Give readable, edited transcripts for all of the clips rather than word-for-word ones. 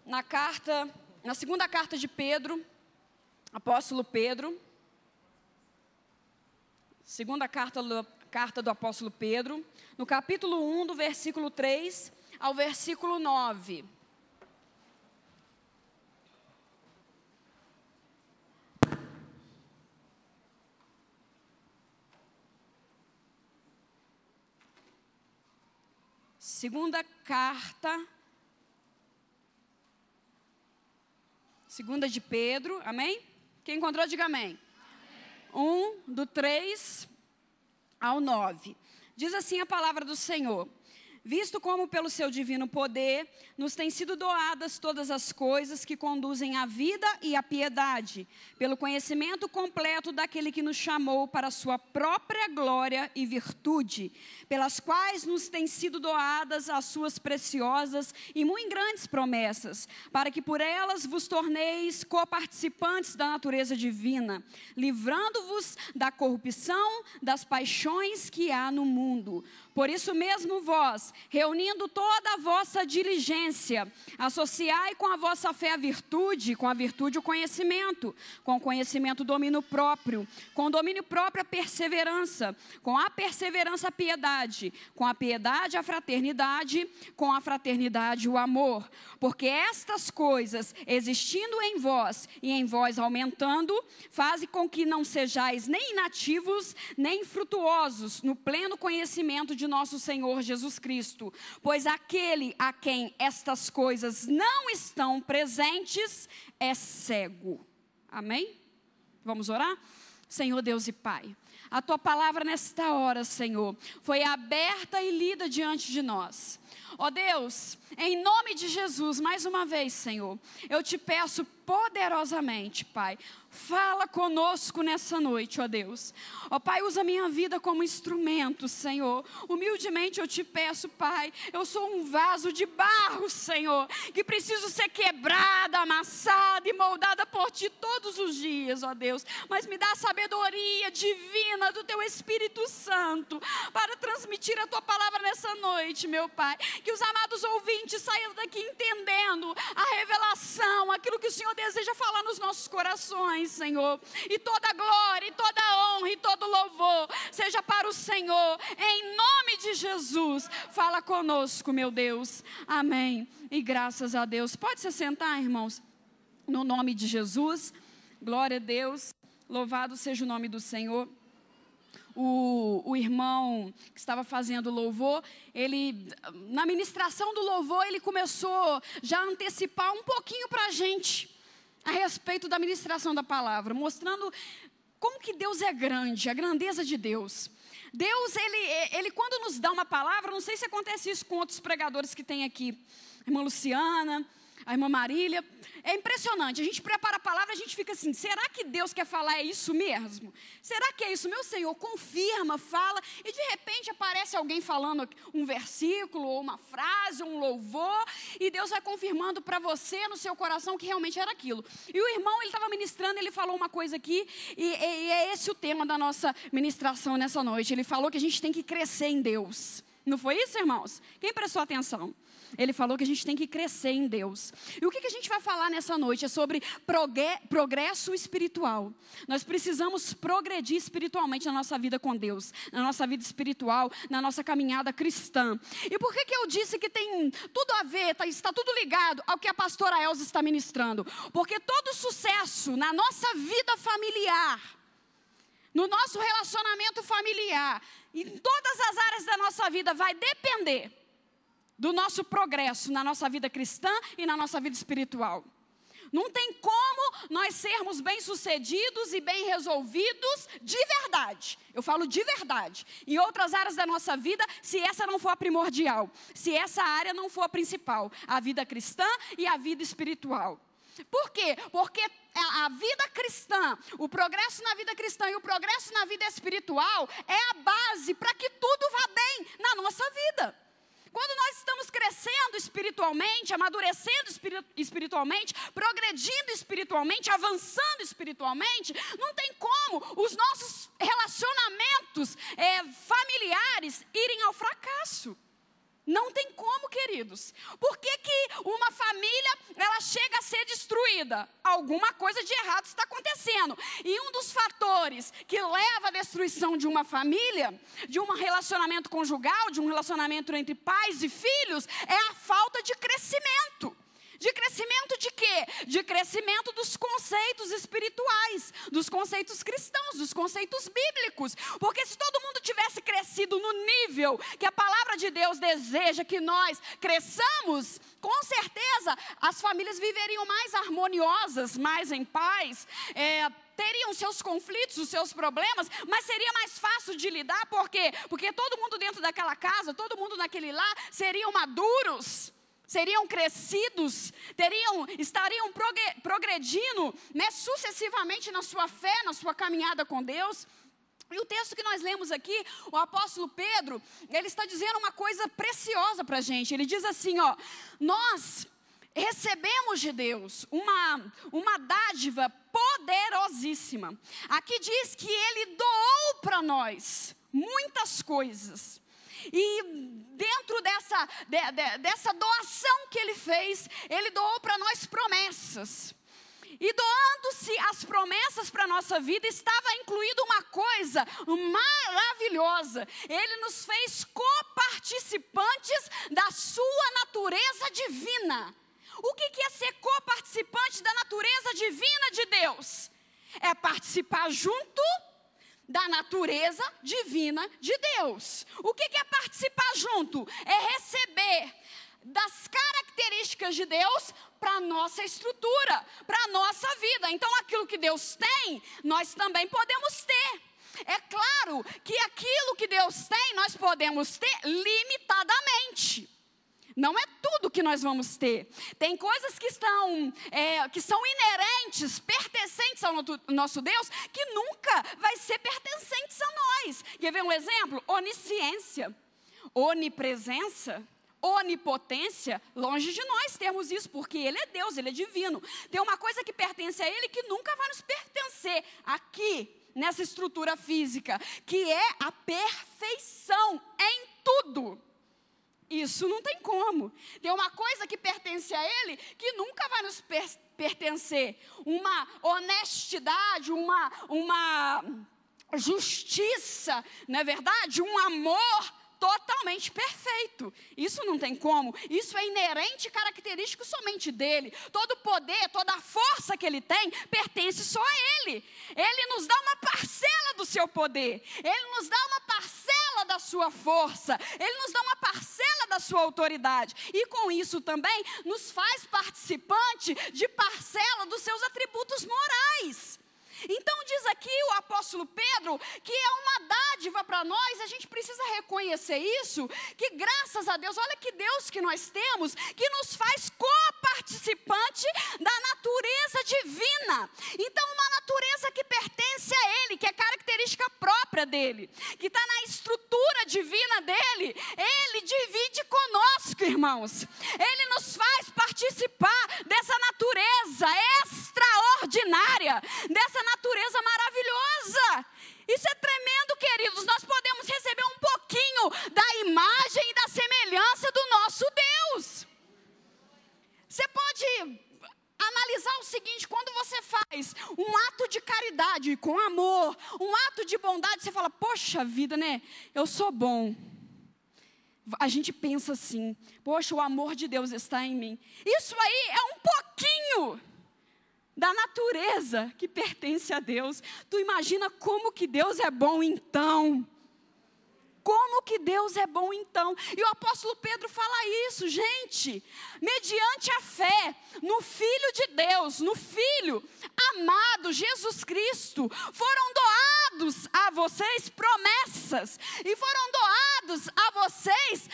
na segunda carta de Pedro, apóstolo Pedro, segunda carta do apóstolo Pedro, no capítulo 1, do versículo 3 ao versículo 9. Segunda de Pedro, amém? Quem encontrou, diga amém. 1, do 3 ao 9. Diz assim a palavra do Senhor: visto como pelo seu divino poder nos têm sido doadas todas as coisas que conduzem à vida e à piedade, pelo conhecimento completo daquele que nos chamou para a sua própria glória e virtude, pelas quais nos têm sido doadas as suas preciosas e muito grandes promessas, para que por elas vos torneis coparticipantes da natureza divina, livrando-vos da corrupção das paixões que há no mundo. Por isso mesmo vós, reunindo toda a vossa diligência, associai com a vossa fé a virtude, com a virtude o conhecimento, com o conhecimento o domínio próprio, com o domínio próprio a perseverança, com a perseverança a piedade, com a piedade a fraternidade, com a fraternidade o amor. Porque estas coisas, existindo em vós e em vós aumentando, fazem com que não sejais nem inativos, nem infrutuosos no pleno conhecimento de nosso Senhor Jesus Cristo. Pois aquele a quem estas coisas não estão presentes é cego. Amém? Vamos orar? Senhor Deus e Pai, a Tua palavra nesta hora, Senhor, foi aberta e lida diante de nós. Ó Deus, em nome de Jesus, mais uma vez, Senhor, eu te peço poderosamente, Pai, fala conosco nessa noite, ó Deus. Ó Pai, usa minha vida como instrumento, Senhor. Humildemente eu te peço, Pai, eu sou um vaso de barro, Senhor, que preciso ser quebrada, amassada e moldada por Ti todos os dias, ó Deus. Mas me dá a sabedoria divina do Teu Espírito Santo para transmitir a Tua palavra nessa noite, meu Pai. Que os amados ouvintes saiam daqui entendendo a revelação, aquilo que o Senhor deseja falar nos nossos corações, Senhor. E toda glória, e toda honra, e todo louvor seja para o Senhor. Em nome de Jesus, fala conosco, meu Deus. Amém. E graças a Deus. Pode se sentar, irmãos. No nome de Jesus. Glória a Deus. Louvado seja o nome do Senhor. O irmão que estava fazendo louvor, ele, na ministração do louvor, ele começou já a antecipar um pouquinho para a gente a respeito da ministração da palavra, mostrando como que Deus é grande, a grandeza de Deus. Deus, ele quando nos dá uma palavra, não sei se acontece isso com outros pregadores que tem aqui, a irmã Luciana, a irmã Marília, é impressionante, a gente prepara a palavra, a gente fica assim, será que Deus quer falar isso mesmo? Será que é isso? Meu Senhor, confirma, fala, e de repente aparece alguém falando um versículo, ou uma frase, ou um louvor, e Deus vai confirmando para você, no seu coração, que realmente era aquilo. E o irmão, ele estava ministrando, ele falou uma coisa aqui, e é esse o tema da nossa ministração nessa noite. Ele falou que a gente tem que crescer em Deus. Não foi isso, irmãos? Quem prestou atenção? Ele falou que a gente tem que crescer em Deus. E o que a gente vai falar nessa noite é sobre progresso espiritual. Nós precisamos progredir espiritualmente na nossa vida com Deus, na nossa vida espiritual, na nossa caminhada cristã. E por que eu disse que tem tudo a ver, está tudo ligado ao que a pastora Elza está ministrando? Porque todo sucesso na nossa vida familiar, no nosso relacionamento familiar, em todas as áreas da nossa vida vai depender do nosso progresso na nossa vida cristã e na nossa vida espiritual. Não tem como nós sermos bem-sucedidos e bem resolvidos de verdade. Eu falo de verdade. Em outras áreas da nossa vida, se essa não for a primordial, se essa área não for a principal, a vida cristã e a vida espiritual. Por quê? Porque a vida cristã, o progresso na vida cristã e o progresso na vida espiritual é a base para que tudo vá bem na nossa vida. Quando nós estamos crescendo espiritualmente, amadurecendo espiritualmente, progredindo espiritualmente, avançando espiritualmente, não tem como os nossos relacionamentos familiares irem ao fracasso. Não tem como, queridos. Por que uma família, ela destruída, alguma coisa de errado está acontecendo. E um dos fatores que leva à destruição de uma família, de um relacionamento conjugal, de um relacionamento entre pais e filhos, é a falta de crescimento. De crescimento de quê? De crescimento dos conceitos espirituais, dos conceitos cristãos, dos conceitos bíblicos. Porque se todo mundo tivesse crescido no nível que a palavra de Deus deseja que nós cresçamos, com certeza as famílias viveriam mais harmoniosas, mais em paz, teriam seus conflitos, os seus problemas, mas seria mais fácil de lidar. Por quê? Porque todo mundo dentro daquela casa, todo mundo naquele lar, seriam maduros, seriam crescidos, estariam progredindo, né, sucessivamente na sua fé, na sua caminhada com Deus. E o texto que nós lemos aqui, o apóstolo Pedro, ele está dizendo uma coisa preciosa para a gente. Ele diz assim, ó: nós recebemos de Deus uma dádiva poderosíssima. Aqui diz que Ele doou para nós muitas coisas. E dentro dessa doação que Ele fez, Ele doou para nós promessas. E doando-se as promessas para a nossa vida, estava incluída uma coisa maravilhosa. Ele nos fez coparticipantes da sua natureza divina. O que é ser coparticipante da natureza divina de Deus? É participar junto da natureza divina de Deus. O que é participar junto? É receber das características de Deus para a nossa estrutura, para a nossa vida. Então, aquilo que Deus tem, nós também podemos ter. É claro que aquilo que Deus tem, nós podemos ter limitadamente. Não é tudo que nós vamos ter. Tem coisas que são inerentes, pertencentes ao nosso Deus, que nunca vai ser pertencentes a nós. Quer ver um exemplo? Onisciência, onipresença, onipotência. Longe de nós termos isso, porque Ele é Deus, Ele é divino. Tem uma coisa que pertence a Ele que nunca vai nos pertencer aqui, nessa estrutura física, que é a perfeição em tudo. Isso não tem como. Tem uma coisa que pertence a Ele que nunca vai nos pertencer. Uma honestidade, uma justiça, não é verdade? Um amor totalmente perfeito. Isso não tem como. Isso é inerente e característico somente dele. Todo poder, toda a força que ele tem, pertence só a ele. Ele nos dá uma parcela do seu poder. Ele nos dá uma parcela da sua força. Ele nos dá uma parcela da sua autoridade. E com isso também nos faz participante de parcela dos seus atributos morais. Então diz aqui o apóstolo Pedro que é uma dádiva para nós. A gente precisa reconhecer isso, que graças a Deus, olha que Deus que nós temos, que nos faz coparticipante da natureza divina. Então uma natureza que pertence a Ele, que é característica própria dEle, que está na estrutura divina dEle. Ele divide conosco, irmãos. Ele nos faz participar dessa natureza extraordinária, dessa natureza maravilhosa. Isso é tremendo, queridos. Nós podemos receber um pouquinho da imagem e da semelhança do nosso Deus. Você pode analisar o seguinte: quando você faz um ato de caridade com amor, um ato de bondade, você fala: poxa vida, né? Eu sou bom. A gente pensa assim: poxa, o amor de Deus está em mim. Isso aí é um pouquinho da natureza que pertence a Deus. Tu imagina como que Deus é bom então? Como que Deus é bom então? E o apóstolo Pedro fala isso, gente, mediante a fé no Filho de Deus, no Filho amado Jesus Cristo, foram doados a vocês promessas, e foram doados a vocês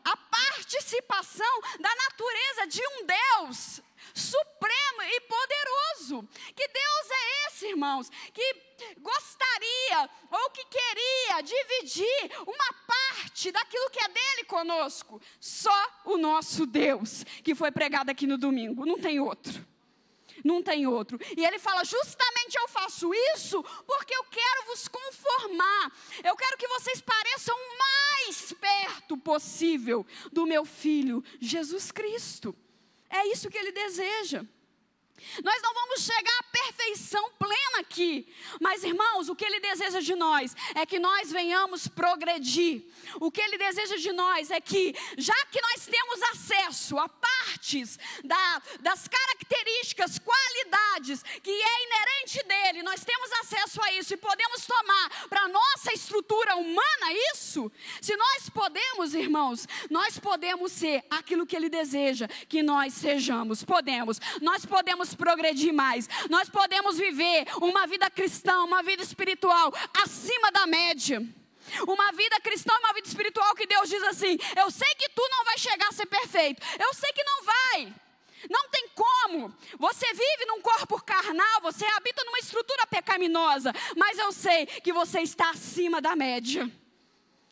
a participação da natureza de um Deus supremo e poderoso. Que Deus é esse, irmãos, que gostaria ou que queria dividir uma parte daquilo que é dele conosco? Só o nosso Deus, que foi pregado aqui no domingo, não tem outro. Não tem outro. E ele fala: justamente eu faço isso porque eu quero vos conformar. Eu quero que vocês pareçam o mais perto possível do meu Filho Jesus Cristo. É isso que Ele deseja. Nós não vamos chegar à perfeição plena aqui. Mas, irmãos, o que Ele deseja de nós é que nós venhamos progredir. O que Ele deseja de nós é que, já que nós temos acesso a partes das características, qualidades que é inerente dEle, nós temos acesso a isso e podemos tomar para a nossa estrutura humana isso. Se nós podemos, irmãos, nós podemos ser aquilo que Ele deseja que nós sejamos. Nós podemos progredir mais. Nós podemos viver uma vida cristã, uma vida espiritual acima da média. Uma vida cristã, uma vida espiritual que Deus diz assim: eu sei que tu não vai chegar a ser perfeito. Eu sei que não vai. Não tem como. Você vive num corpo carnal, você habita numa estrutura pecaminosa, mas eu sei que você está acima da média.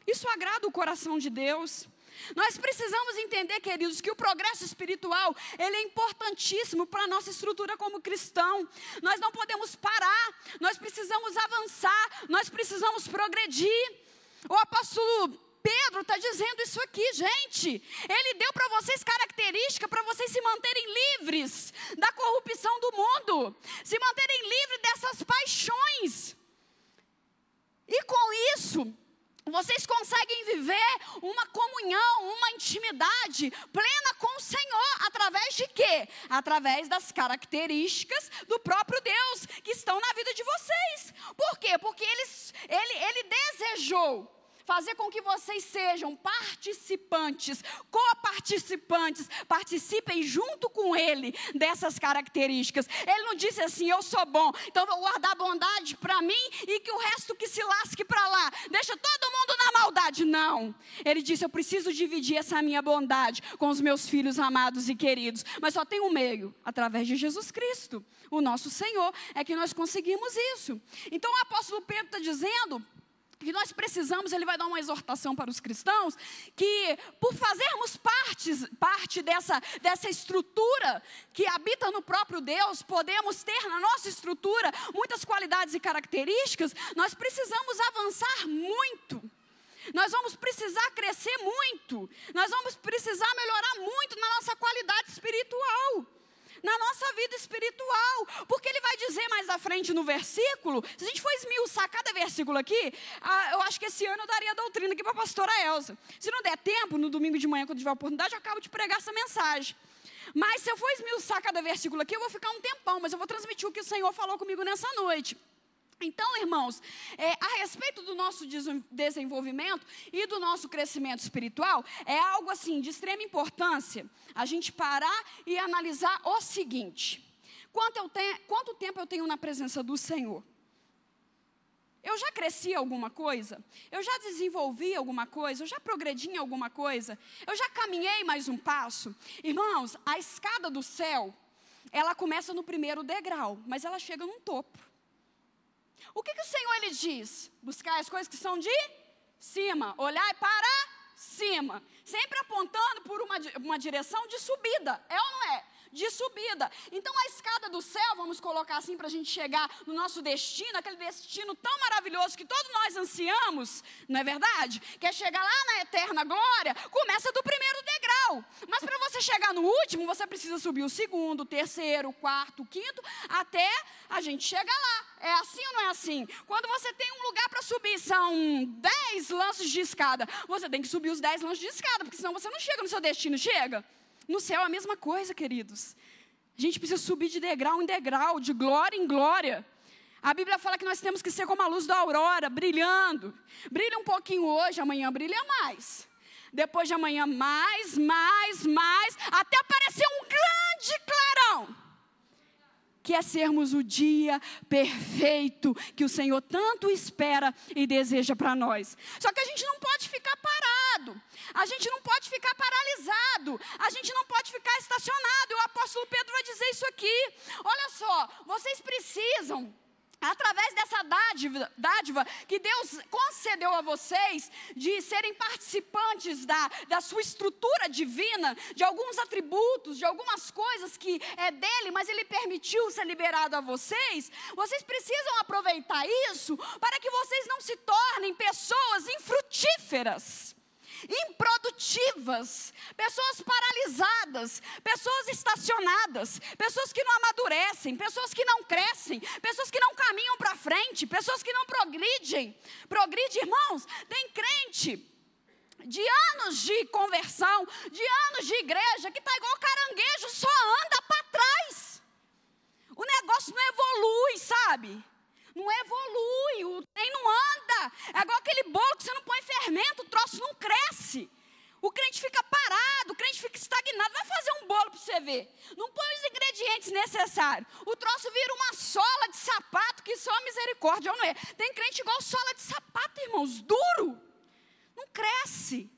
Isso agrada o coração de Deus. Nós precisamos entender, queridos, que o progresso espiritual, ele é importantíssimo para a nossa estrutura como cristão. Nós não podemos parar, nós precisamos avançar, nós precisamos progredir. O apóstolo Pedro está dizendo isso aqui, gente. Ele deu para vocês características para vocês se manterem livres da corrupção do mundo, se manterem livres dessas paixões. E com isso, vocês conseguem viver uma comunhão, uma intimidade plena com o Senhor. Através de quê? Através das características do próprio Deus que estão na vida de vocês. Por quê? Porque Ele desejou fazer com que vocês sejam participantes, coparticipantes, participem junto com Ele dessas características. Ele não disse assim: eu sou bom, então vou guardar bondade para mim e que o resto que se lasque para lá, deixa todo mundo na maldade. Não, Ele disse: eu preciso dividir essa minha bondade com os meus filhos amados e queridos, mas só tem um meio, através de Jesus Cristo, o nosso Senhor, é que nós conseguimos isso. Então o apóstolo Pedro está dizendo que nós precisamos, ele vai dar uma exortação para os cristãos, que por fazermos parte dessa estrutura que habita no próprio Deus, podemos ter na nossa estrutura muitas qualidades e características. Nós precisamos avançar muito. Nós vamos precisar crescer muito. Nós vamos precisar melhorar muito na nossa qualidade espiritual, na nossa vida espiritual, porque ele vai dizer mais à frente no versículo. Se a gente for esmiuçar cada versículo aqui, eu acho que esse ano eu daria a doutrina aqui para a pastora Elza. Se não der tempo, no domingo de manhã, quando tiver a oportunidade, eu acabo de pregar essa mensagem. Mas se eu for esmiuçar cada versículo aqui, eu vou ficar um tempão, mas eu vou transmitir o que o Senhor falou comigo nessa noite. Então, irmãos, a respeito do nosso desenvolvimento e do nosso crescimento espiritual, é algo assim de extrema importância a gente parar e analisar o seguinte: quanto tempo eu tenho na presença do Senhor? Eu já cresci alguma coisa? Eu já desenvolvi alguma coisa? Eu já progredi em alguma coisa? Eu já caminhei mais um passo? Irmãos, a escada do céu, ela começa no primeiro degrau, mas ela chega num topo. O que o Senhor ele diz? Buscar as coisas que são de cima, olhar para cima, sempre apontando por uma direção de subida, é ou não é? De subida. Então a escada do céu, vamos colocar assim para a gente chegar no nosso destino, aquele destino tão maravilhoso que todos nós ansiamos, não é verdade? Quer chegar lá na eterna glória, começa do primeiro degrau, mas para você chegar no último, você precisa subir o segundo, o terceiro, o quarto, o quinto, até a gente chegar lá. É assim ou não é assim? Quando você tem um lugar para subir, são 10 lances de escada, você tem que subir os 10 lances de escada, porque senão você não chega no seu destino, chega? No céu é a mesma coisa, queridos. A gente precisa subir de degrau em degrau, de glória em glória. A Bíblia fala que nós temos que ser como a luz da aurora, brilhando. Brilha um pouquinho hoje, amanhã brilha mais. Depois de amanhã mais, até aparecer um grande clarão, que é sermos o dia perfeito que o Senhor tanto espera e deseja para nós. Só que a gente não pode ficar parado, a gente não pode ficar paralisado, a gente não pode ficar estacionado. E o apóstolo Pedro vai dizer isso aqui. Olha só, vocês precisam, através dessa dádiva que Deus concedeu a vocês, de serem participantes da sua estrutura divina, de alguns atributos, de algumas coisas que é dele, mas ele permitiu ser liberado a vocês. Vocês precisam aproveitar isso para que vocês não se tornem pessoas infrutíferas. improdutivas, pessoas paralisadas, pessoas estacionadas, pessoas que não amadurecem, pessoas que não crescem, pessoas que não caminham para frente, pessoas que não progridem. Irmãos, tem crente de anos de conversão, de anos de igreja, que está igual caranguejo, só anda para trás. O negócio não evolui, sabe? Não evolui, o trem não anda. É igual aquele bolo que você não põe fermento, o troço não cresce. O crente fica parado, o crente fica estagnado. Vai fazer um bolo para você ver. Não põe os ingredientes necessários. O troço vira uma sola de sapato, que só misericórdia, não é? Tem crente igual sola de sapato, irmãos, duro. Não cresce,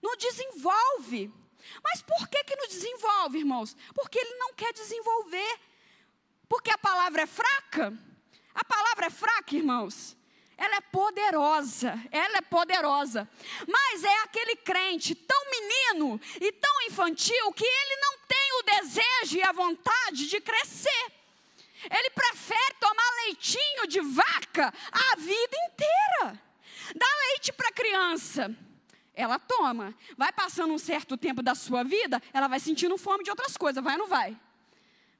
não desenvolve. Mas por que não desenvolve, irmãos? Porque ele não quer desenvolver. Porque a palavra é fraca? A palavra é fraca, irmãos. Ela é poderosa, mas é aquele crente tão menino e tão infantil que ele não tem o desejo e a vontade de crescer. Ele prefere tomar leitinho de vaca a vida inteira. Dá leite para a criança, ela toma. Vai passando um certo tempo da sua vida, ela vai sentindo fome de outras coisas, vai ou não vai?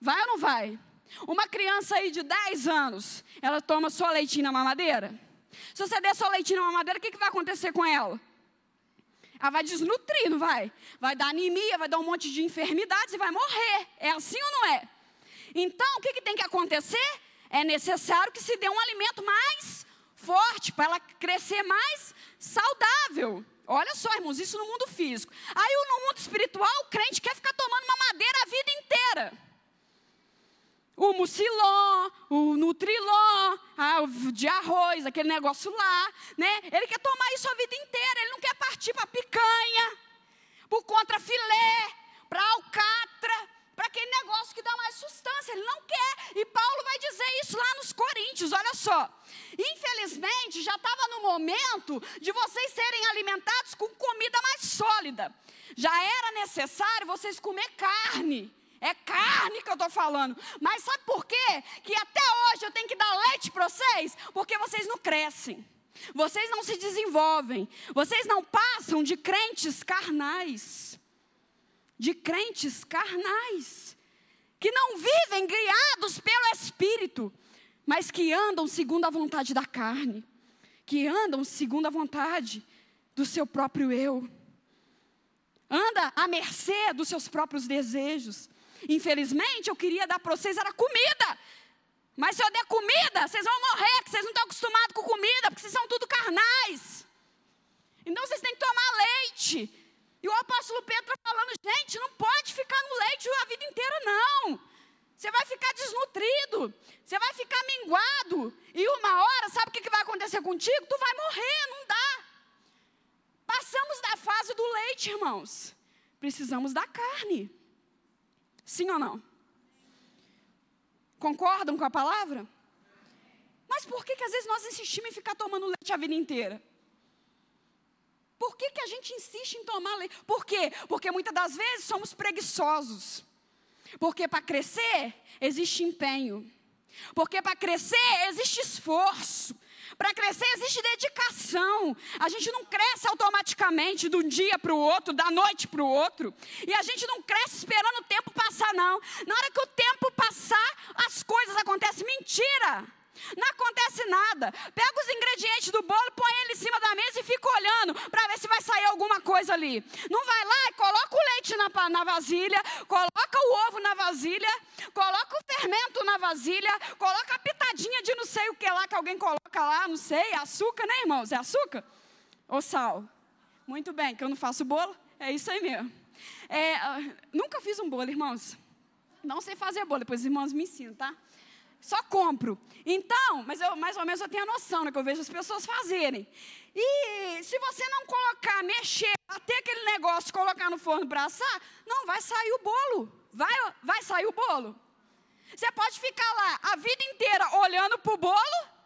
Vai ou não vai? Uma criança aí de 10 anos, ela toma só leitinho na mamadeira? Se você der só leitinho na mamadeira, o que vai acontecer com ela? Ela vai desnutrir, não vai? Vai dar anemia, vai dar um monte de enfermidades e vai morrer. É assim ou não é? Então, o que tem que acontecer? É necessário que se dê um alimento mais forte, para ela crescer mais saudável. Olha só, irmãos, isso no mundo físico. Aí, no mundo espiritual, o crente quer ficar tomando mamadeira a vida inteira. O mucilon, o nutrilon, o de arroz, aquele negócio lá, né? Ele quer tomar isso a vida inteira, ele não quer partir para picanha, para o contrafilé, para alcatra, para aquele negócio que dá mais sustância, ele não quer. E Paulo vai dizer isso lá nos Coríntios, olha só. Infelizmente, já estava no momento de vocês serem alimentados com comida mais sólida. Já era necessário vocês comer carne. É carne que eu estou falando. Mas sabe por quê? Que até hoje eu tenho que dar leite para vocês? Porque vocês não crescem. Vocês não se desenvolvem. Vocês não passam de crentes carnais. De crentes carnais. Que não vivem guiados pelo Espírito. Mas que andam segundo a vontade da carne. Que andam segundo a vontade do seu próprio eu. Anda à mercê dos seus próprios desejos. Infelizmente, eu queria dar para vocês era comida. Mas se eu der comida, vocês vão morrer, porque vocês não estão acostumados com comida, porque vocês são tudo carnais. Então, vocês têm que tomar leite. E o apóstolo Pedro está falando, gente, não pode ficar no leite a vida inteira, não. Você vai ficar desnutrido, você vai ficar minguado. E uma hora, sabe o que vai acontecer contigo? Tu vai morrer, não dá. Passamos da fase do leite, irmãos. Precisamos da carne. Sim ou não? Concordam com a palavra? Mas por que às vezes nós insistimos em ficar tomando leite a vida inteira? Por que a gente insiste em tomar leite? Por quê? Porque muitas das vezes somos preguiçosos. Porque para crescer existe empenho. Porque para crescer existe esforço. Para crescer existe dedicação. A gente não cresce automaticamente de um dia para o outro, da noite para o outro. E a gente não cresce esperando o tempo passar, não. Na hora que o tempo passar, as coisas acontecem. Mentira! Não acontece nada. Pega os ingredientes do bolo, põe ele em cima da mesa e fica olhando para ver se vai sair alguma coisa ali. Não vai lá e coloca o leite na vasilha, coloca o ovo na vasilha, coloca o fermento na vasilha, coloca a pitadinha de não sei o que lá que alguém coloca lá, não sei, açúcar, né, irmãos? É açúcar? Ou sal? Muito bem, que eu não faço bolo, é isso aí mesmo. Nunca fiz um bolo, irmãos. Não sei fazer bolo, depois os irmãos me ensinam, tá? Só compro. Então, mas eu mais ou menos eu tenho a noção, né, que eu vejo as pessoas fazerem. E se você não colocar, mexer, bater aquele negócio, colocar no forno para assar, não vai sair o bolo. Vai sair o bolo. Você pode ficar lá a vida inteira olhando para o bolo,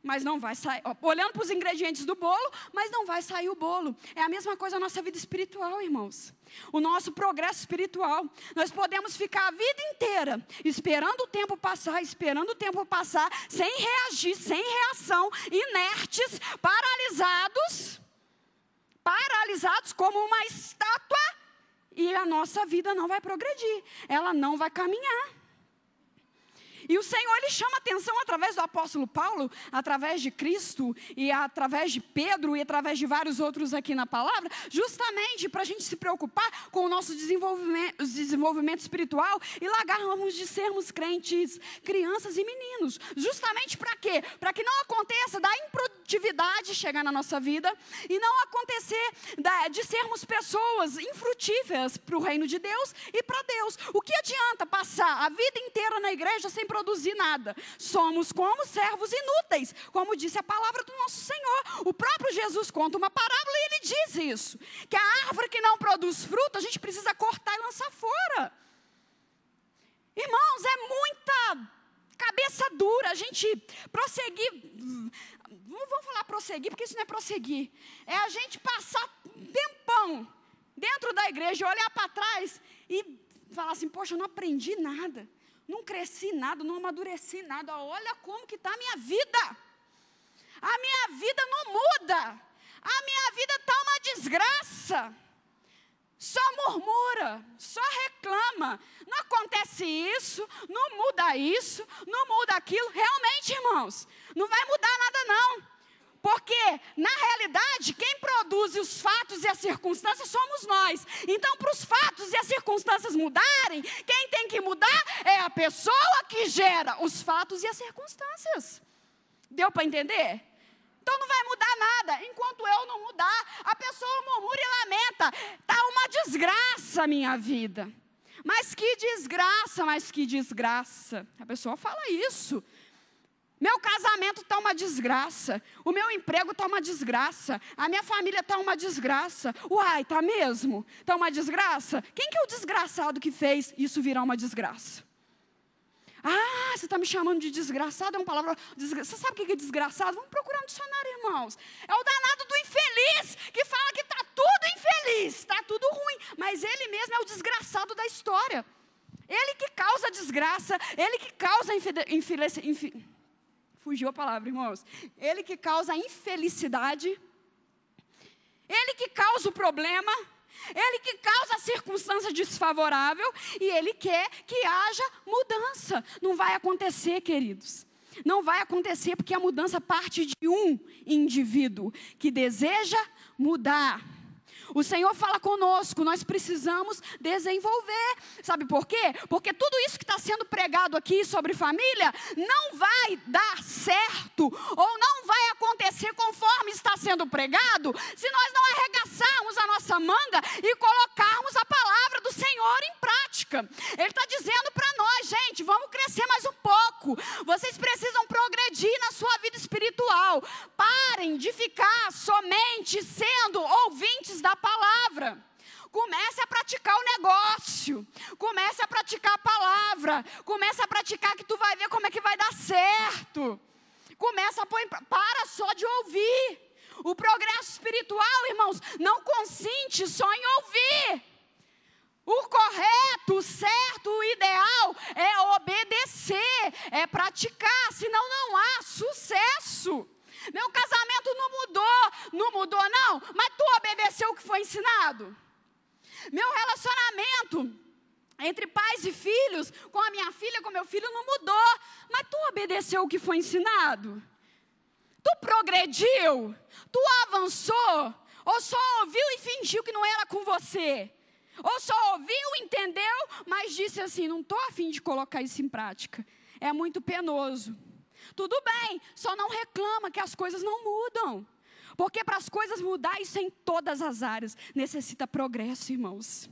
mas não vai sair, olhando para os ingredientes do bolo, mas não vai sair o bolo. É a mesma coisa na nossa vida espiritual, irmãos. O nosso progresso espiritual. Nós podemos ficar a vida inteira esperando o tempo passar, sem reagir, sem reação, inertes, paralisados, paralisados como uma estátua, e a nossa vida não vai progredir, ela não vai caminhar. E o Senhor, Ele chama atenção através do apóstolo Paulo, através de Cristo, e através de Pedro, e através de vários outros aqui na palavra, justamente para a gente se preocupar com o nosso desenvolvimento espiritual, e largarmos de sermos crentes, crianças e meninos. Justamente para quê? Para que não aconteça da improdutividade chegar na nossa vida, e não acontecer de sermos pessoas infrutíferas para o reino de Deus e para Deus. O que adianta passar a vida inteira na igreja sem produzir nada? Somos como servos inúteis, como disse a palavra do nosso Senhor. O próprio Jesus conta uma parábola e Ele diz isso, que a árvore que não produz fruto, a gente precisa cortar e lançar fora. Irmãos, é muita cabeça dura a gente prosseguir. Não vou falar prosseguir, porque isso não é prosseguir. É a gente passar um tempão dentro da igreja, olhar para trás e falar assim: poxa, eu não aprendi nada, não cresci nada, não amadureci nada. Olha como que está a minha vida. A minha vida não muda. A minha vida está uma desgraça. Só murmura, só reclama. Não acontece isso, não muda aquilo. Realmente, irmãos, não vai mudar nada não. Porque, na realidade, quem produz os fatos e as circunstâncias somos nós. Então, para os fatos e as circunstâncias mudarem, quem tem que mudar é a pessoa que gera os fatos e as circunstâncias. Deu para entender? Então, não vai mudar nada. Enquanto eu não mudar, a pessoa murmura e lamenta. Está uma desgraça a minha vida. Mas que desgraça, mas que desgraça. A pessoa fala isso. Meu casamento está uma desgraça, o meu emprego está uma desgraça, a minha família está uma desgraça. Uai, está mesmo? Está uma desgraça? Quem que é o desgraçado que fez isso virar uma desgraça? Ah, você está me chamando de desgraçado? É uma palavra... Você sabe o que é desgraçado? Vamos procurar um dicionário, irmãos. É o danado do infeliz, que fala que está tudo infeliz, está tudo ruim, mas ele mesmo é o desgraçado da história. Ele que causa desgraça, ele que causa fugiu a palavra, irmãos. Ele que causa a infelicidade, ele que causa o problema, ele que causa a circunstância desfavorável, e ele quer que haja mudança. Não vai acontecer, queridos. Não vai acontecer, porque a mudança parte de um indivíduo que deseja mudar. O Senhor fala conosco, nós precisamos desenvolver. Sabe por quê? Porque tudo isso que está sendo pregado aqui sobre família não vai dar certo, ou não vai acontecer conforme está sendo pregado, se nós não arregaçarmos a nossa manga e colocarmos a palavra do Senhor em prática. Ele está dizendo para nós: gente, vamos crescer mais um pouco. Vocês precisam progredir na sua vida espiritual. Parem de ficar somente sendo ouvintes da palavra. Comece a praticar o negócio. Comece a praticar a palavra. Comece a praticar, que tu vai ver como é que vai dar certo. Começa a pôr para só de ouvir. O progresso espiritual, irmãos, não consiste só em ouvir. O correto, o certo, o ideal é obedecer, é praticar, senão não há sucesso. Meu casamento não mudou não, mas tu obedeceu o que foi ensinado? Meu relacionamento entre pais e filhos, com a minha filha, com meu filho, não mudou, mas tu obedeceu o que foi ensinado? Tu progrediu? Tu avançou? Ou só ouviu e fingiu que não era com você? Ou só ouviu, entendeu, mas disse assim: não estou a fim de colocar isso em prática, é muito penoso. Tudo bem, só não reclama que as coisas não mudam. Porque para as coisas mudar, isso é em todas as áreas, necessita progresso, irmãos.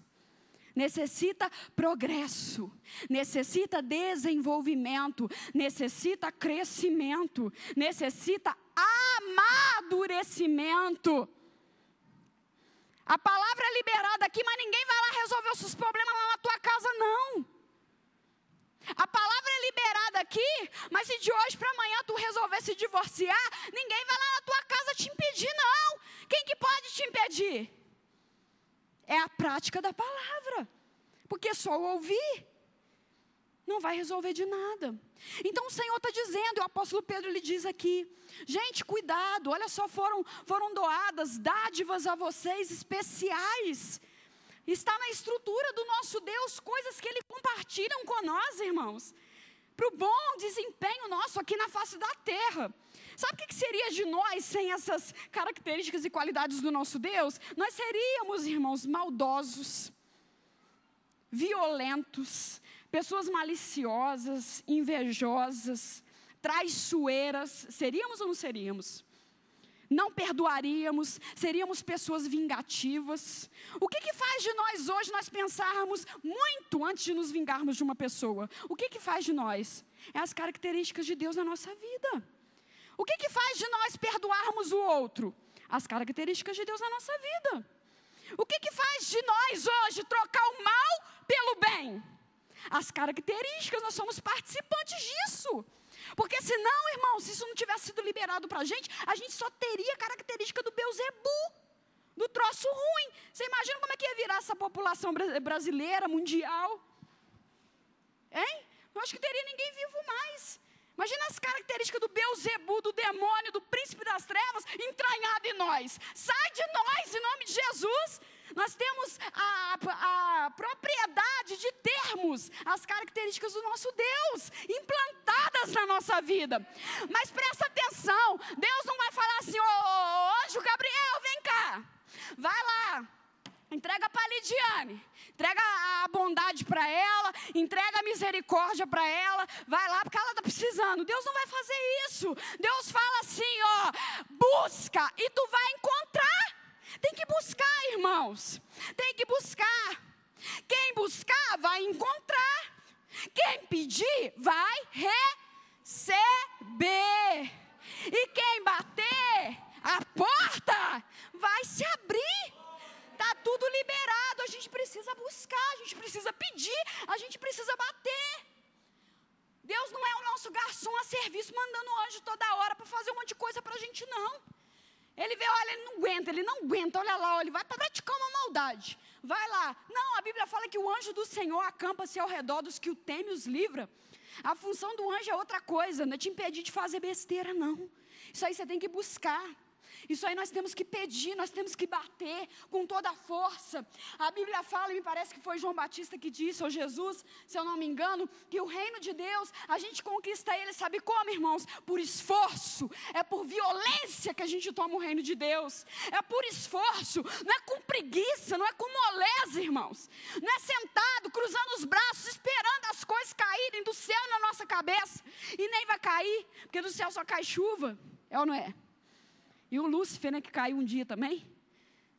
Necessita progresso, necessita desenvolvimento, necessita crescimento, necessita amadurecimento. A palavra é liberada aqui, mas ninguém vai lá resolver os seus problemas lá na tua casa, não. A palavra é liberada aqui, mas se de hoje para amanhã tu resolver se divorciar, ninguém vai lá na tua casa te impedir, não. Quem que pode te impedir? É a prática da palavra, porque só ouvir não vai resolver de nada. Então o Senhor está dizendo, e o apóstolo Pedro ele diz aqui, gente, cuidado, olha só, foram doadas dádivas a vocês especiais. Está na estrutura do nosso Deus, coisas que Ele compartilha com nós, irmãos, para o bom desempenho nosso aqui na face da terra. Sabe o que seria de nós sem essas características e qualidades do nosso Deus? Nós seríamos, irmãos, maldosos, violentos, pessoas maliciosas, invejosas, traiçoeiras. Seríamos ou não seríamos? Não perdoaríamos, seríamos pessoas vingativas. O que faz de nós hoje nós pensarmos muito antes de nos vingarmos de uma pessoa? O que faz de nós? É as características de Deus na nossa vida. O que faz de nós perdoarmos o outro? As características de Deus na nossa vida. O que faz de nós hoje trocar o mal pelo bem? As características, nós somos participantes disso. Porque senão, irmãos, se isso não tivesse sido liberado para a gente só teria a característica do Beuzebu, do troço ruim. Você imagina como é que ia virar essa população brasileira, mundial? Hein? Eu acho que teria ninguém vivo mais. Imagina as características do Beuzebu, do demônio, do príncipe das trevas, entranhado em nós. Sai de nós, em nome de Jesus. Nós temos a propriedade de termos as características do nosso Deus implantadas na nossa vida. Mas presta atenção, Deus não vai falar assim, ô anjo Gabriel, vem cá, vai lá, entrega para a Lidiane, entrega a bondade para ela, entrega a misericórdia para ela, vai lá porque ela está precisando. Deus não vai fazer isso. Deus fala assim, busca e tu vai encontrar. Tem que buscar, irmãos, tem que buscar. Quem buscar vai encontrar. Quem pedir vai receber. E quem bater, a porta vai se abrir. Está tudo liberado, a gente precisa buscar, a gente precisa pedir, a gente precisa bater. Deus não é o nosso garçom a serviço, mandando o anjo toda hora para fazer um monte de coisa para a gente, não. Ele vê, olha, ele não aguenta, olha lá, ele vai para praticar uma maldade. Vai lá. Não, a Bíblia fala que o anjo do Senhor acampa-se ao redor dos que o temem e os livra. A função do anjo é outra coisa, não é te impedir de fazer besteira, não. Isso aí você tem que buscar. Isso aí nós temos que pedir, nós temos que bater com toda a força. A Bíblia fala, e me parece que foi João Batista que disse, ou Jesus, se eu não me engano, que o reino de Deus, a gente conquista ele, sabe como, irmãos? Por esforço, é por violência que a gente toma o reino de Deus. É por esforço, não é com preguiça, não é com moleza, irmãos. Não é sentado, cruzando os braços, esperando as coisas caírem do céu na nossa cabeça. E nem vai cair, porque do céu só cai chuva, é ou não é? E o Lúcifer, né, que caiu um dia também.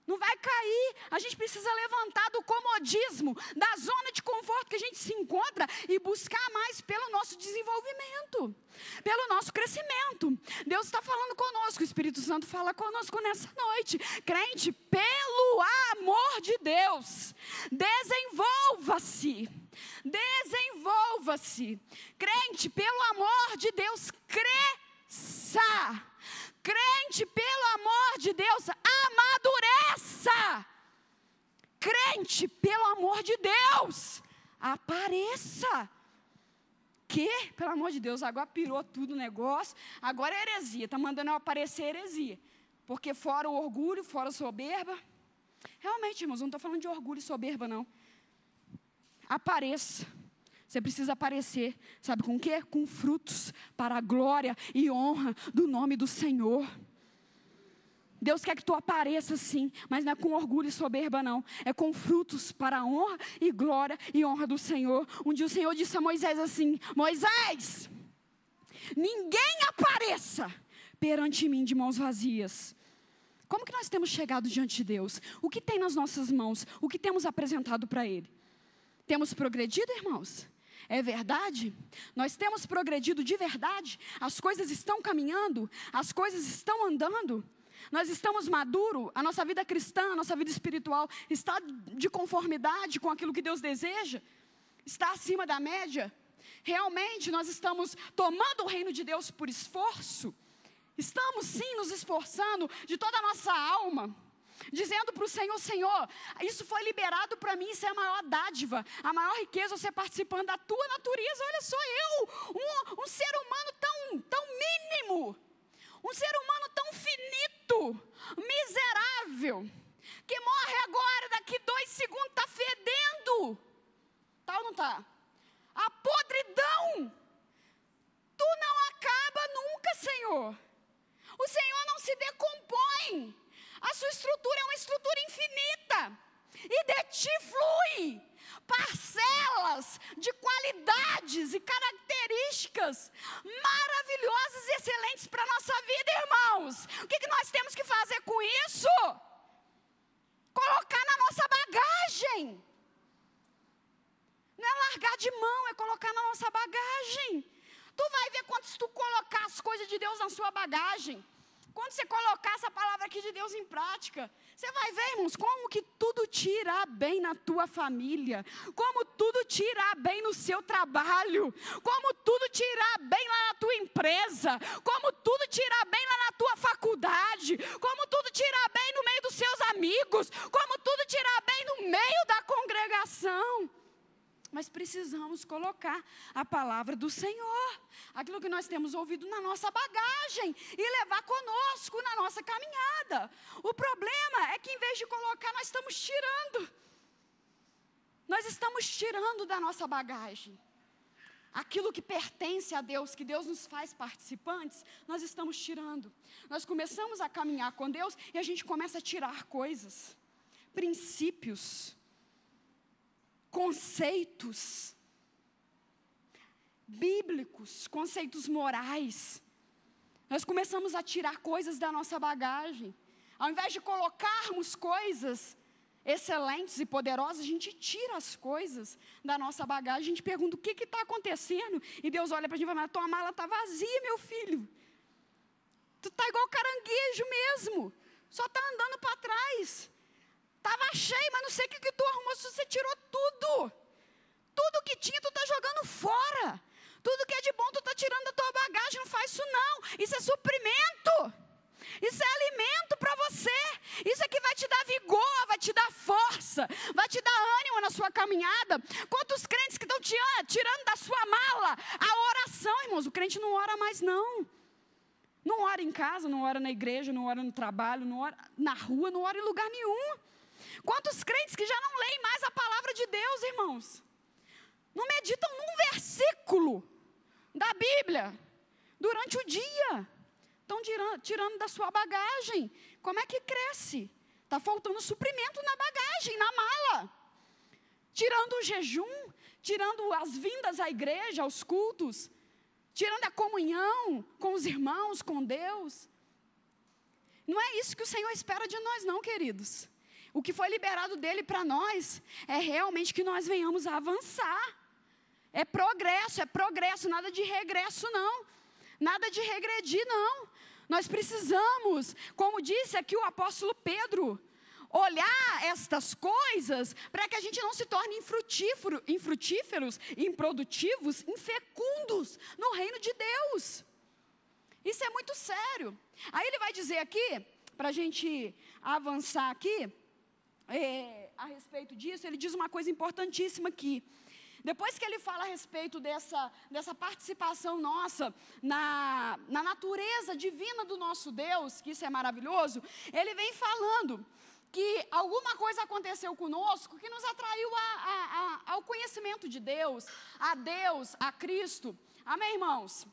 Não vai cair. A gente precisa levantar do comodismo, da zona de conforto que a gente se encontra e buscar mais pelo nosso desenvolvimento, pelo nosso crescimento. Deus está falando conosco, o Espírito Santo fala conosco nessa noite. Crente, pelo amor de Deus, desenvolva-se. Desenvolva-se. Crente, pelo amor de Deus, cresça. Crente, pelo amor de Deus, amadureça. Crente, pelo amor de Deus, apareça. Que, pelo amor de Deus, agora pirou tudo o negócio. Agora é heresia, está mandando eu aparecer heresia. Porque fora o orgulho, fora a soberba. Realmente, irmãos, não estou falando de orgulho e soberba, não. Apareça. Você precisa aparecer, sabe com o quê? Com frutos para a glória e honra do nome do Senhor. Deus quer que tu apareça sim, mas não é com orgulho e soberba não. É com frutos para a honra e glória e honra do Senhor. Um dia o Senhor disse a Moisés assim, Moisés, ninguém apareça perante mim de mãos vazias. Como que nós temos chegado diante de Deus? O que tem nas nossas mãos? O que temos apresentado para Ele? Temos progredido, irmãos? É verdade? Nós temos progredido de verdade? As coisas estão caminhando? As coisas estão andando? Nós estamos maduros? A nossa vida cristã, a nossa vida espiritual está de conformidade com aquilo que Deus deseja? Está acima da média? Realmente nós estamos tomando o reino de Deus por esforço? Estamos sim nos esforçando de toda a nossa alma, dizendo para o Senhor: Senhor, isso foi liberado para mim, isso é a maior dádiva, a maior riqueza, você participando da tua natureza. Olha só, um ser humano tão mínimo, um ser humano tão finito, miserável, que morre agora, daqui 2 segundos está fedendo, tá ou não está? A podridão, tu não acaba nunca, Senhor. O Senhor não se decompõe. A sua estrutura é uma estrutura infinita. E de ti flui parcelas de qualidades e características maravilhosas e excelentes para a nossa vida, irmãos. O que nós temos que fazer com isso? Colocar na nossa bagagem. Não é largar de mão, é colocar na nossa bagagem. Tu vai ver quando tu colocar as coisas de Deus na sua bagagem, quando você colocar essa palavra aqui de Deus em prática, você vai ver, irmãos, como que tudo te irá bem na tua família, como tudo te irá bem no seu trabalho, como tudo te irá bem lá na tua empresa, como tudo te irá bem lá na tua faculdade, como tudo te irá bem no meio dos seus amigos, como tudo te irá bem no meio da congregação. Mas precisamos colocar a palavra do Senhor, aquilo que nós temos ouvido, na nossa bagagem e levar conosco na nossa caminhada. O problema é que em vez de colocar, nós estamos tirando. Nós estamos tirando da nossa bagagem. Aquilo que pertence a Deus, que Deus nos faz participantes, nós estamos tirando. Nós começamos a caminhar com Deus e a gente começa a tirar coisas, princípios, conceitos bíblicos, conceitos morais. Nós começamos a tirar coisas da nossa bagagem. Ao invés de colocarmos coisas excelentes e poderosas, a gente tira as coisas da nossa bagagem. A gente pergunta: o que está acontecendo? E Deus olha para a gente e fala: tua mala está vazia, meu filho. Tu está igual caranguejo mesmo, só está andando para trás. Estava cheio, mas não sei o que tu arrumou, se você tirou tudo. Tudo que tinha, tu está jogando fora. Tudo que é de bom, tu está tirando da tua bagagem. Não faz isso não. Isso é suprimento. Isso é alimento para você. Isso é que vai te dar vigor, vai te dar força, vai te dar ânimo na sua caminhada. Quantos crentes que estão tirando da sua mala a oração, irmãos? O crente não ora mais não. Não ora em casa, não ora na igreja, não ora no trabalho, não ora na rua, não ora em lugar nenhum. Quantos crentes que já não leem mais a palavra de Deus, irmãos? Não meditam num versículo da Bíblia durante o dia. Estão tirando da sua bagagem. Como é que cresce? Está faltando suprimento na bagagem, na mala. Tirando o jejum, tirando as vindas à igreja, aos cultos, tirando a comunhão com os irmãos, com Deus. Não é isso que o Senhor espera de nós não, queridos. O que foi liberado dele para nós é realmente que nós venhamos a avançar. É progresso, nada de regresso não. Nada de regredir não. Nós precisamos, como disse aqui o apóstolo Pedro, olhar estas coisas para que a gente não se torne infrutíferos, improdutivos, infecundos no reino de Deus. Isso é muito sério. Aí ele vai dizer aqui, para a gente avançar aqui, a respeito disso, ele diz uma coisa importantíssima aqui. Depois que ele fala a respeito dessa participação nossa na natureza divina do nosso Deus, que isso é maravilhoso, ele vem falando que alguma coisa aconteceu conosco que nos atraiu ao conhecimento de Deus, a Cristo. Amém, irmãos?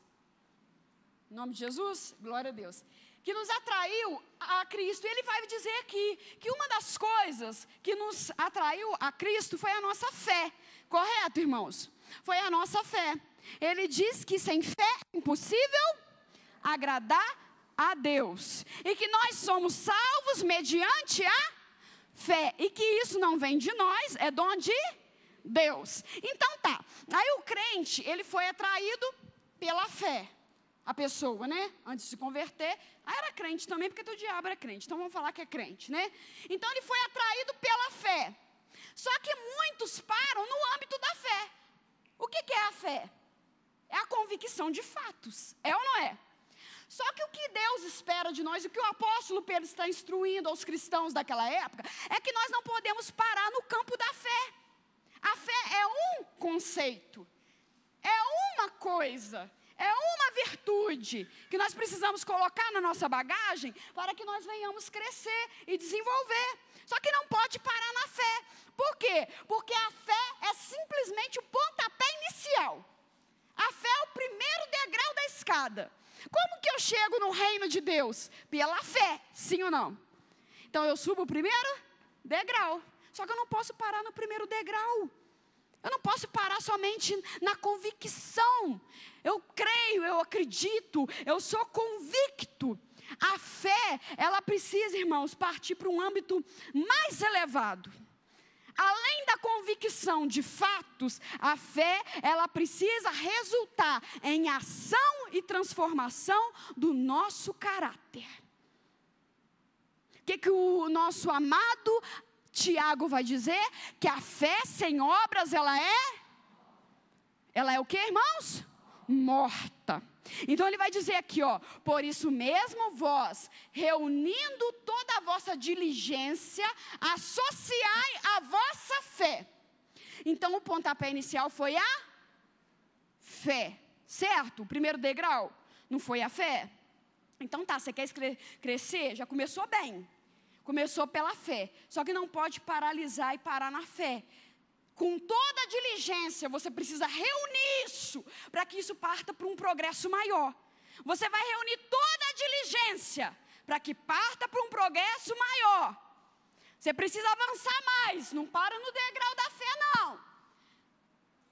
Em nome de Jesus, glória a Deus. Que nos atraiu a Cristo. E ele vai dizer aqui que uma das coisas que nos atraiu a Cristo foi a nossa fé. Correto, irmãos? Foi a nossa fé. Ele diz que sem fé é impossível agradar a Deus. E que nós somos salvos mediante a fé. E que isso não vem de nós, é dom de Deus. Então tá. Aí o crente, ele foi atraído pela fé. A pessoa, né? Antes de se converter, era crente também, porque o diabo era crente. Então vamos falar que é crente, né? Então ele foi atraído pela fé. Só que muitos param no âmbito da fé. O que é a fé? É a convicção de fatos. É ou não é? Só que o que Deus espera de nós, o que o apóstolo Pedro está instruindo aos cristãos daquela época, é que nós não podemos parar no campo da fé. A fé é um conceito, é uma coisa, é uma virtude que nós precisamos colocar na nossa bagagem para que nós venhamos crescer e desenvolver. Só que não pode parar na fé. Por quê? Porque a fé é simplesmente o pontapé inicial. A fé é o primeiro degrau da escada. Como que eu chego no reino de Deus? Pela fé, sim ou não? Então eu subo o primeiro degrau. Só que eu não posso parar no primeiro degrau. Eu não posso parar somente na convicção. Eu creio, eu acredito, eu sou convicto. A fé, ela precisa, irmãos, partir para um âmbito mais elevado. Além da convicção de fatos, a fé, ela precisa resultar em ação e transformação do nosso caráter. O que o nosso amado Tiago vai dizer? Que a fé sem obras, ela é o que, irmãos? Morta. Então ele vai dizer aqui, ó, por isso mesmo vós, reunindo toda a vossa diligência, associai a vossa fé. Então o pontapé inicial foi a fé, certo? O primeiro degrau não foi a fé? Então tá, você quer crescer? Já começou bem. Começou pela fé, só que não pode paralisar e parar na fé. Com toda a diligência, você precisa reunir isso, para que isso parta para um progresso maior. Você vai reunir toda a diligência, para que parta para um progresso maior. Você precisa avançar mais, não para no degrau da fé, não.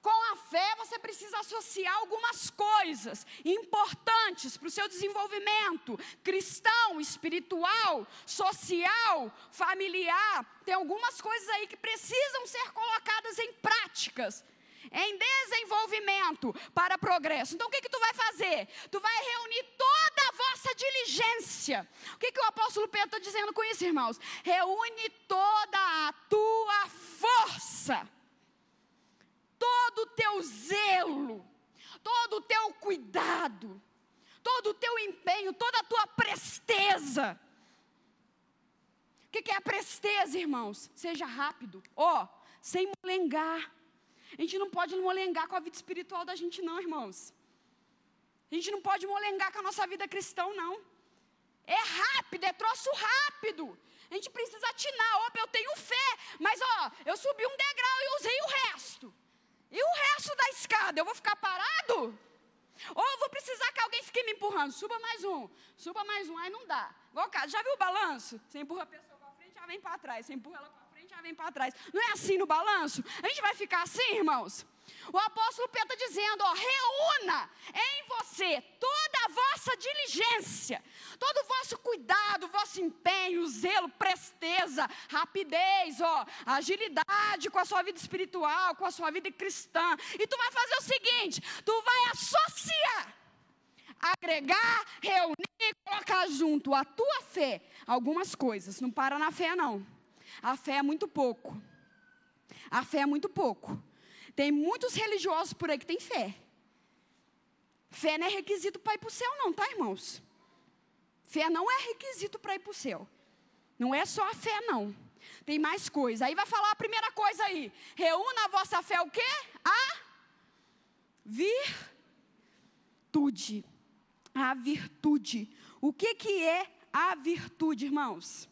Com a fé, você precisa associar algumas coisas importantes para o seu desenvolvimento cristão, espiritual, social, familiar. Tem algumas coisas aí que precisam ser colocadas em práticas, em desenvolvimento para progresso. Então, o que tu vai fazer? Tu vai reunir toda a vossa diligência. O que o apóstolo Pedro está dizendo com isso, irmãos? Reúne toda a tua força. Todo o teu zelo, todo o teu cuidado, todo o teu empenho, toda a tua presteza. O que é a presteza, irmãos? Seja rápido, sem molengar. A gente não pode molengar com a vida espiritual da gente não, irmãos. A gente não pode molengar com a nossa vida cristã, não. É rápido, é troço rápido. A gente precisa atinar, eu tenho fé, mas eu subi um degrau e usei o resto. E o resto da escada, eu vou ficar parado? Ou eu vou precisar que alguém fique me empurrando? Suba mais um, aí não dá. Igual caso, já viu o balanço? Você empurra a pessoa para frente, ela vem para trás. Você empurra ela para frente, ela vem para trás. Não é assim no balanço? A gente vai ficar assim, irmãos? O apóstolo Pedro está dizendo, reúna em você toda a vossa diligência, todo o vosso cuidado, vosso empenho, zelo, presteza, rapidez, agilidade com a sua vida espiritual, com a sua vida cristã. E tu vai fazer o seguinte, tu vai associar, agregar, reunir, colocar junto a tua fé algumas coisas. Não para na fé, não. A fé é muito pouco. A fé é muito pouco. Tem muitos religiosos por aí que têm fé. Fé não é requisito para ir para o céu não, tá, irmãos? Fé não é requisito para ir para o céu. Não é só a fé, não. Tem mais coisa. Aí vai falar a primeira coisa aí. Reúna a vossa fé o quê? A virtude. A virtude. O que é a virtude, irmãos?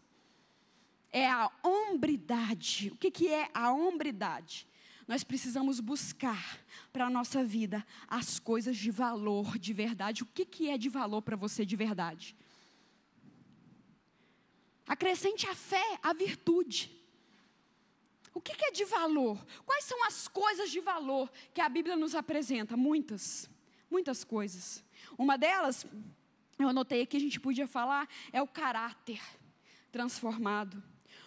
É a hombridade. O que é a hombridade? Nós precisamos buscar para a nossa vida as coisas de valor, de verdade. O que é de valor para você de verdade? Acrescente a fé, a virtude. O que é de valor? Quais são as coisas de valor que a Bíblia nos apresenta? Muitas coisas. Uma delas, eu anotei aqui, a gente podia falar, é o caráter transformado.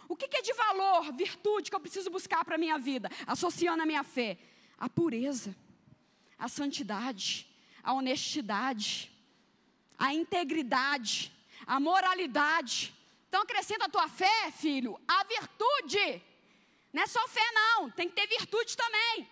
O que é de valor, virtude que eu preciso buscar para a minha vida, associando a minha fé? A pureza, a santidade, a honestidade, a integridade, a moralidade. Então acrescenta a tua fé, filho, a virtude. Não é só fé não, tem que ter virtude também.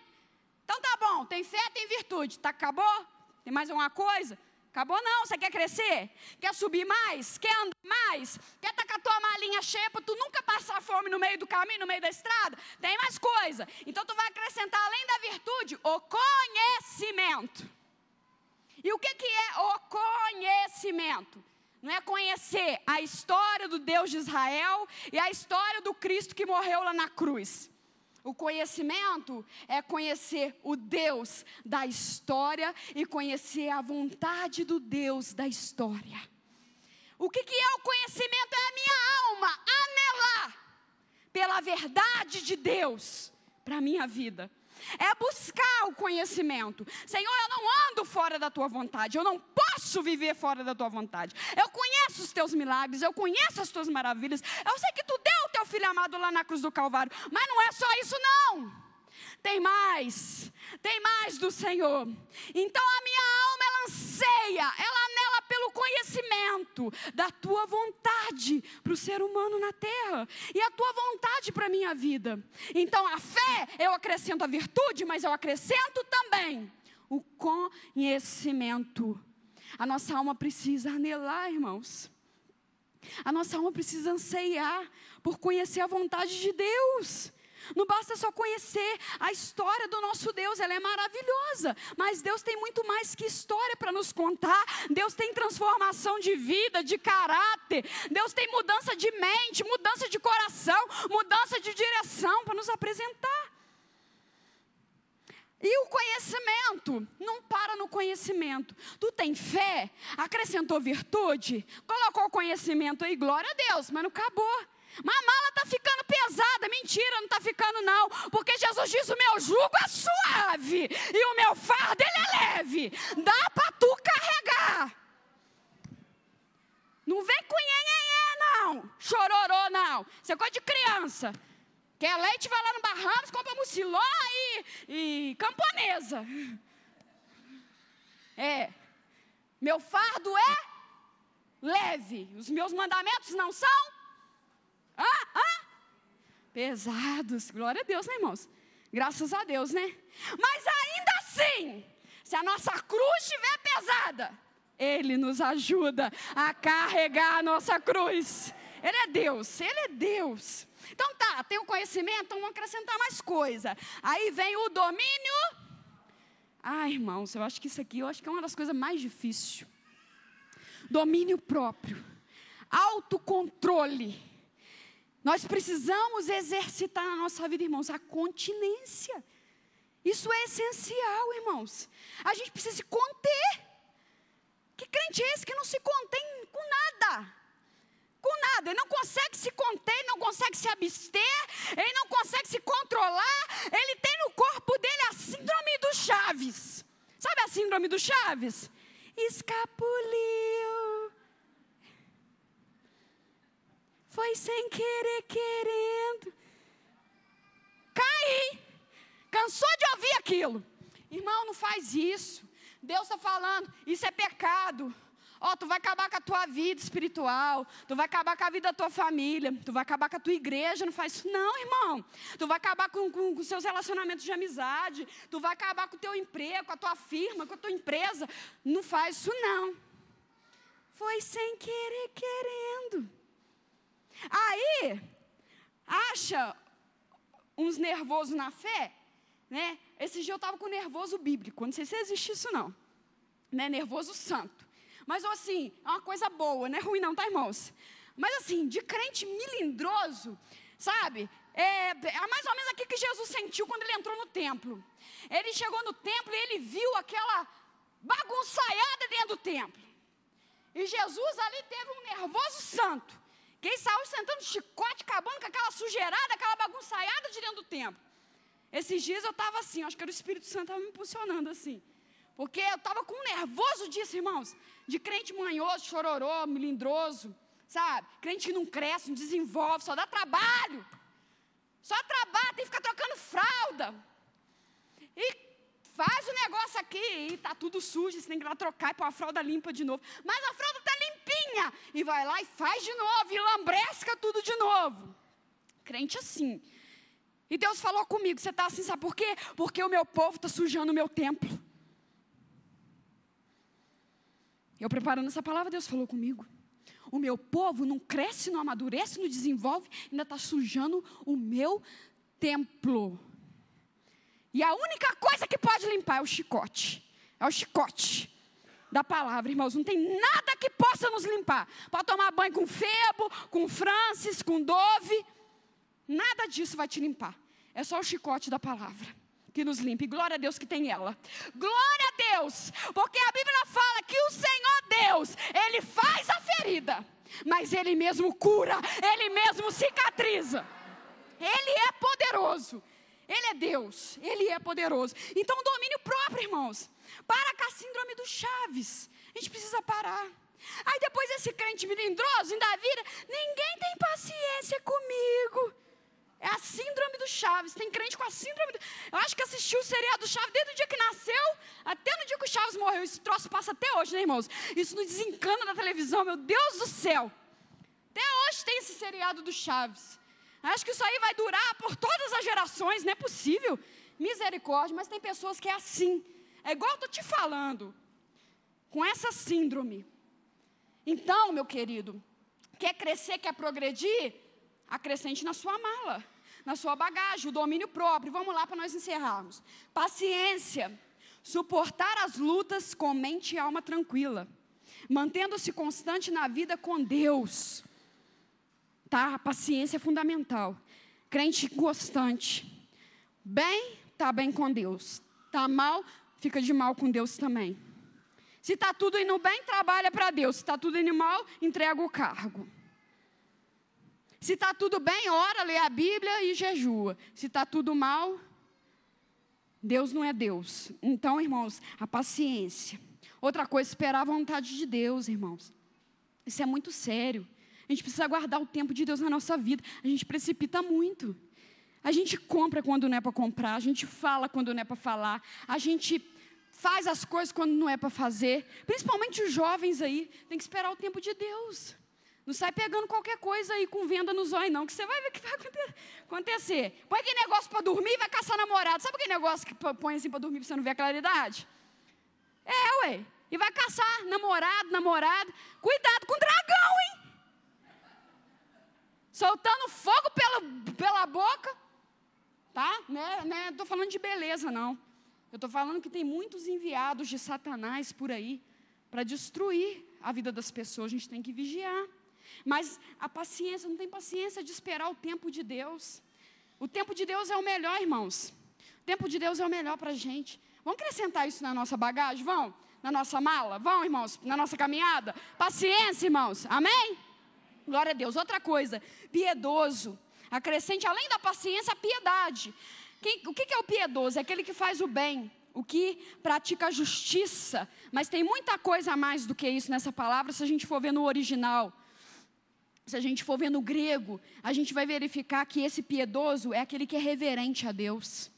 Então tá bom, tem fé, tem virtude. Tá, acabou? Tem mais alguma coisa? Acabou não, você quer crescer? Quer subir mais? Quer andar mais? Quer estar com a tua malinha cheia para tu nunca passar fome no meio do caminho, no meio da estrada? Tem mais coisa. Então tu vai acrescentar além da virtude, o conhecimento. E o que é o conhecimento? Não é conhecer a história do Deus de Israel e a história do Cristo que morreu lá na cruz. O conhecimento é conhecer o Deus da história e conhecer a vontade do Deus da história. O que é o conhecimento? É a minha alma anelar pela verdade de Deus para a minha vida. É buscar o conhecimento. Senhor, eu não ando fora da tua vontade. Eu não posso viver fora da tua vontade. Eu conheço os teus milagres. Eu conheço as tuas maravilhas. Eu sei que tu deu o teu filho amado lá na cruz do Calvário. Mas não é só isso não. Tem mais do Senhor. Então a minha alma, ela anseia, ela anela pelo conhecimento da tua vontade para o ser humano na terra. E a tua vontade para a minha vida. Então a fé, eu acrescento a virtude, mas eu acrescento também o conhecimento. A nossa alma precisa anelar, irmãos. A nossa alma precisa anseiar por conhecer a vontade de Deus. Não basta só conhecer a história do nosso Deus, ela é maravilhosa, mas Deus tem muito mais que história para nos contar. Deus tem transformação de vida, de caráter, Deus tem mudança de mente, mudança de coração, mudança de direção para nos apresentar. E o conhecimento, não para no conhecimento. Tu tem fé, acrescentou virtude, colocou o conhecimento aí, glória a Deus, mas não acabou. Mas a mala está ficando pesada. Mentira, não está ficando não. Porque Jesus diz, o meu jugo é suave e o meu fardo ele é leve. Dá para tu carregar. Não vem com nhenhenhé não. Chororô não. Isso é coisa de criança. Quer leite, vai lá no Bahamas, compra muciló e camponesa. Meu fardo é leve. Os meus mandamentos não são pesados. Glória a Deus, né, irmãos? Graças a Deus, né? Mas ainda assim, se a nossa cruz estiver pesada, Ele nos ajuda a carregar a nossa cruz. Ele é Deus, Ele é Deus. Então tá, tem o conhecimento, então vamos acrescentar mais coisa. Aí vem o domínio. Irmãos, eu acho que isso aqui, é uma das coisas mais difíceis. Domínio próprio. Autocontrole. Nós precisamos exercitar na nossa vida, irmãos, a continência. Isso é essencial, irmãos. A gente precisa se conter. Que crente é esse que não se contém com nada? Com nada. Ele não consegue se conter, ele não consegue se abster, ele não consegue se controlar. Ele tem no corpo dele a síndrome do Chaves. Sabe a síndrome do Chaves? Escapuliu. Foi sem querer, querendo. Caí. Cansou de ouvir aquilo. Irmão, não faz isso. Deus está falando, isso é pecado. Tu vai acabar com a tua vida espiritual. Tu vai acabar com a vida da tua família. Tu vai acabar com a tua igreja. Não faz isso não, irmão. Tu vai acabar com os seus relacionamentos de amizade. Tu vai acabar com o teu emprego, com a tua firma, com a tua empresa. Não faz isso não. Foi sem querer, querendo. Aí, acha uns nervosos na fé, né? Esse dia eu estava com nervoso bíblico, não sei se existe isso não, né? Nervoso santo. Mas assim, é uma coisa boa, não é ruim não, tá, irmãos? Mas assim, de crente melindroso, sabe? É mais ou menos aquilo que Jesus sentiu quando ele entrou no templo. Ele chegou no templo e ele viu aquela bagunçaiada dentro do templo. E Jesus ali teve um nervoso santo. Quem saiu sentando chicote, acabando com aquela sujeirada, aquela bagunçaiada de dentro do templo. Esses dias eu estava assim, acho que era o Espírito Santo estava me impulsionando assim. Porque eu estava com um nervoso disso, irmãos. De crente manhoso, chororô, melindroso, sabe? Crente que não cresce, não desenvolve, só dá trabalho. Só trabalha, tem que ficar trocando fralda. E faz o negócio aqui e está tudo sujo, você tem que ir lá trocar e pôr a fralda limpa de novo. Mas a fralda está limpinha. E vai lá e faz de novo, e lambresca tudo de novo. Crente assim. E Deus falou comigo, você está assim, sabe por quê? Porque o meu povo está sujando o meu templo. Eu preparando essa palavra, Deus falou comigo. O meu povo não cresce, não amadurece, não desenvolve, ainda está sujando o meu templo. E a única coisa que pode limpar é o chicote. É o chicote da palavra, irmãos. Não tem nada que possa nos limpar. Pode tomar banho com Febo, com Francis, com Dove. Nada disso vai te limpar. É só o chicote da palavra que nos limpa. E glória a Deus que tem ela. Glória a Deus. Porque a Bíblia fala que o Senhor Deus, Ele faz a ferida, mas Ele mesmo cura, Ele mesmo cicatriza. Ele é poderoso. Ele é Deus, Ele é poderoso. Então, domínio próprio, irmãos. Para com a síndrome do Chaves. A gente precisa parar. Aí depois esse crente melindroso ainda vira, ninguém tem paciência comigo. É a síndrome do Chaves. Tem crente com a síndrome do... Eu acho que assistiu o seriado do Chaves desde o dia que nasceu, até no dia que o Chaves morreu. Esse troço passa até hoje, né, irmãos? Isso não desencana da televisão, meu Deus do céu. Até hoje tem esse seriado do Chaves. Acho que isso aí vai durar por todas as gerações, não é possível. Misericórdia, mas tem pessoas que é assim. É igual eu estou te falando, com essa síndrome. Então, meu querido, quer crescer, quer progredir? Acrescente na sua mala, na sua bagagem, o domínio próprio. Vamos lá para nós encerrarmos. Paciência, suportar as lutas com mente e alma tranquila, mantendo-se constante na vida com Deus. Tá? A paciência é fundamental. Crente constante. Bem, tá bem com Deus. Tá mal, fica de mal com Deus também. Se está tudo indo bem, trabalha para Deus. Se está tudo indo mal, entrega o cargo. Se está tudo bem, ora, lê a Bíblia e jejua. Se está tudo mal, Deus não é Deus. Então, irmãos, a paciência. Outra coisa, esperar a vontade de Deus, irmãos. Isso é muito sério. A gente precisa guardar o tempo de Deus na nossa vida. A gente precipita muito. A gente compra quando não é para comprar. A gente fala quando não é para falar. A gente faz as coisas quando não é para fazer. Principalmente os jovens aí. Tem que esperar o tempo de Deus. Não sai pegando qualquer coisa aí com venda no zóio, não. Que você vai ver o que vai acontecer. Põe aquele negócio para dormir e vai caçar namorado. Sabe aquele negócio que põe assim para dormir para você não ver a claridade? É, ué. E vai caçar namorado. Cuidado com o dragão, hein? Soltando fogo pela boca. Tá? Não estou falando de beleza, não. Eu estou falando que tem muitos enviados de Satanás por aí para destruir a vida das pessoas. A gente tem que vigiar. Mas a paciência, não tem paciência de esperar o tempo de Deus. O tempo de Deus é o melhor, irmãos. O tempo de Deus é o melhor para a gente. Vamos acrescentar isso na nossa bagagem? Vão? Na nossa mala? Vão, irmãos? Na nossa caminhada? Paciência, irmãos. Amém? Glória a Deus. Outra coisa, piedoso. Acrescente, além da paciência, a piedade. O que é o piedoso? É aquele que faz o bem, o que pratica a justiça. Mas tem muita coisa a mais do que isso nessa palavra, se a gente for ver no original. Se a gente for ver no grego, a gente vai verificar que esse piedoso é aquele que é reverente a Deus.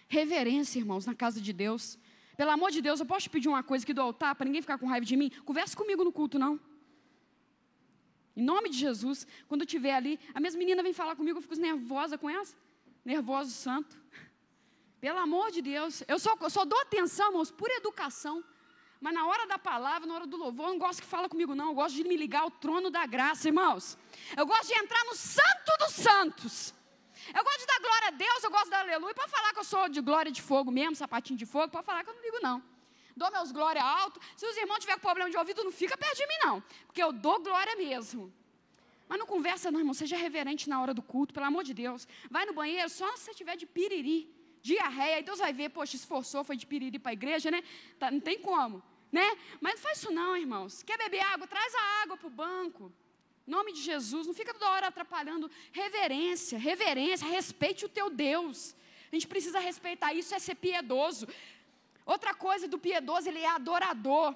Reverência, irmãos, na casa de Deus. Pelo amor de Deus, eu posso te pedir uma coisa aqui do altar, para ninguém ficar com raiva de mim? Converse comigo no culto, não. Em nome de Jesus, quando eu estiver ali, a minha menina vem falar comigo, eu fico nervosa com essa. Nervoso santo. Pelo amor de Deus. Eu só dou atenção, irmãos, por educação. Mas na hora da palavra, na hora do louvor, eu não gosto que fala comigo, não. Eu gosto de me ligar ao trono da graça, irmãos. Eu gosto de entrar no santo dos santos. Eu gosto de dar glória a Deus, eu gosto de dar aleluia. Para falar que eu sou de glória de fogo mesmo, sapatinho de fogo, para falar que eu não ligo, não. Dou meus glória alto. Se os irmãos tiverem problema de ouvido, não fica perto de mim, não. Porque eu dou glória mesmo. Mas não conversa, não, irmão. Seja reverente na hora do culto, pelo amor de Deus. Vai no banheiro só se você tiver de piriri. Diarreia, aí Deus vai ver, poxa, esforçou, foi de piriri para a igreja, né? Tá, não tem como, né? Mas não faz isso não, irmãos. Quer beber água? Traz a água para o banco. Em nome de Jesus, não fica toda hora atrapalhando. Reverência, respeite o teu Deus. A gente precisa respeitar isso, é ser piedoso. Outra coisa do piedoso, ele é adorador.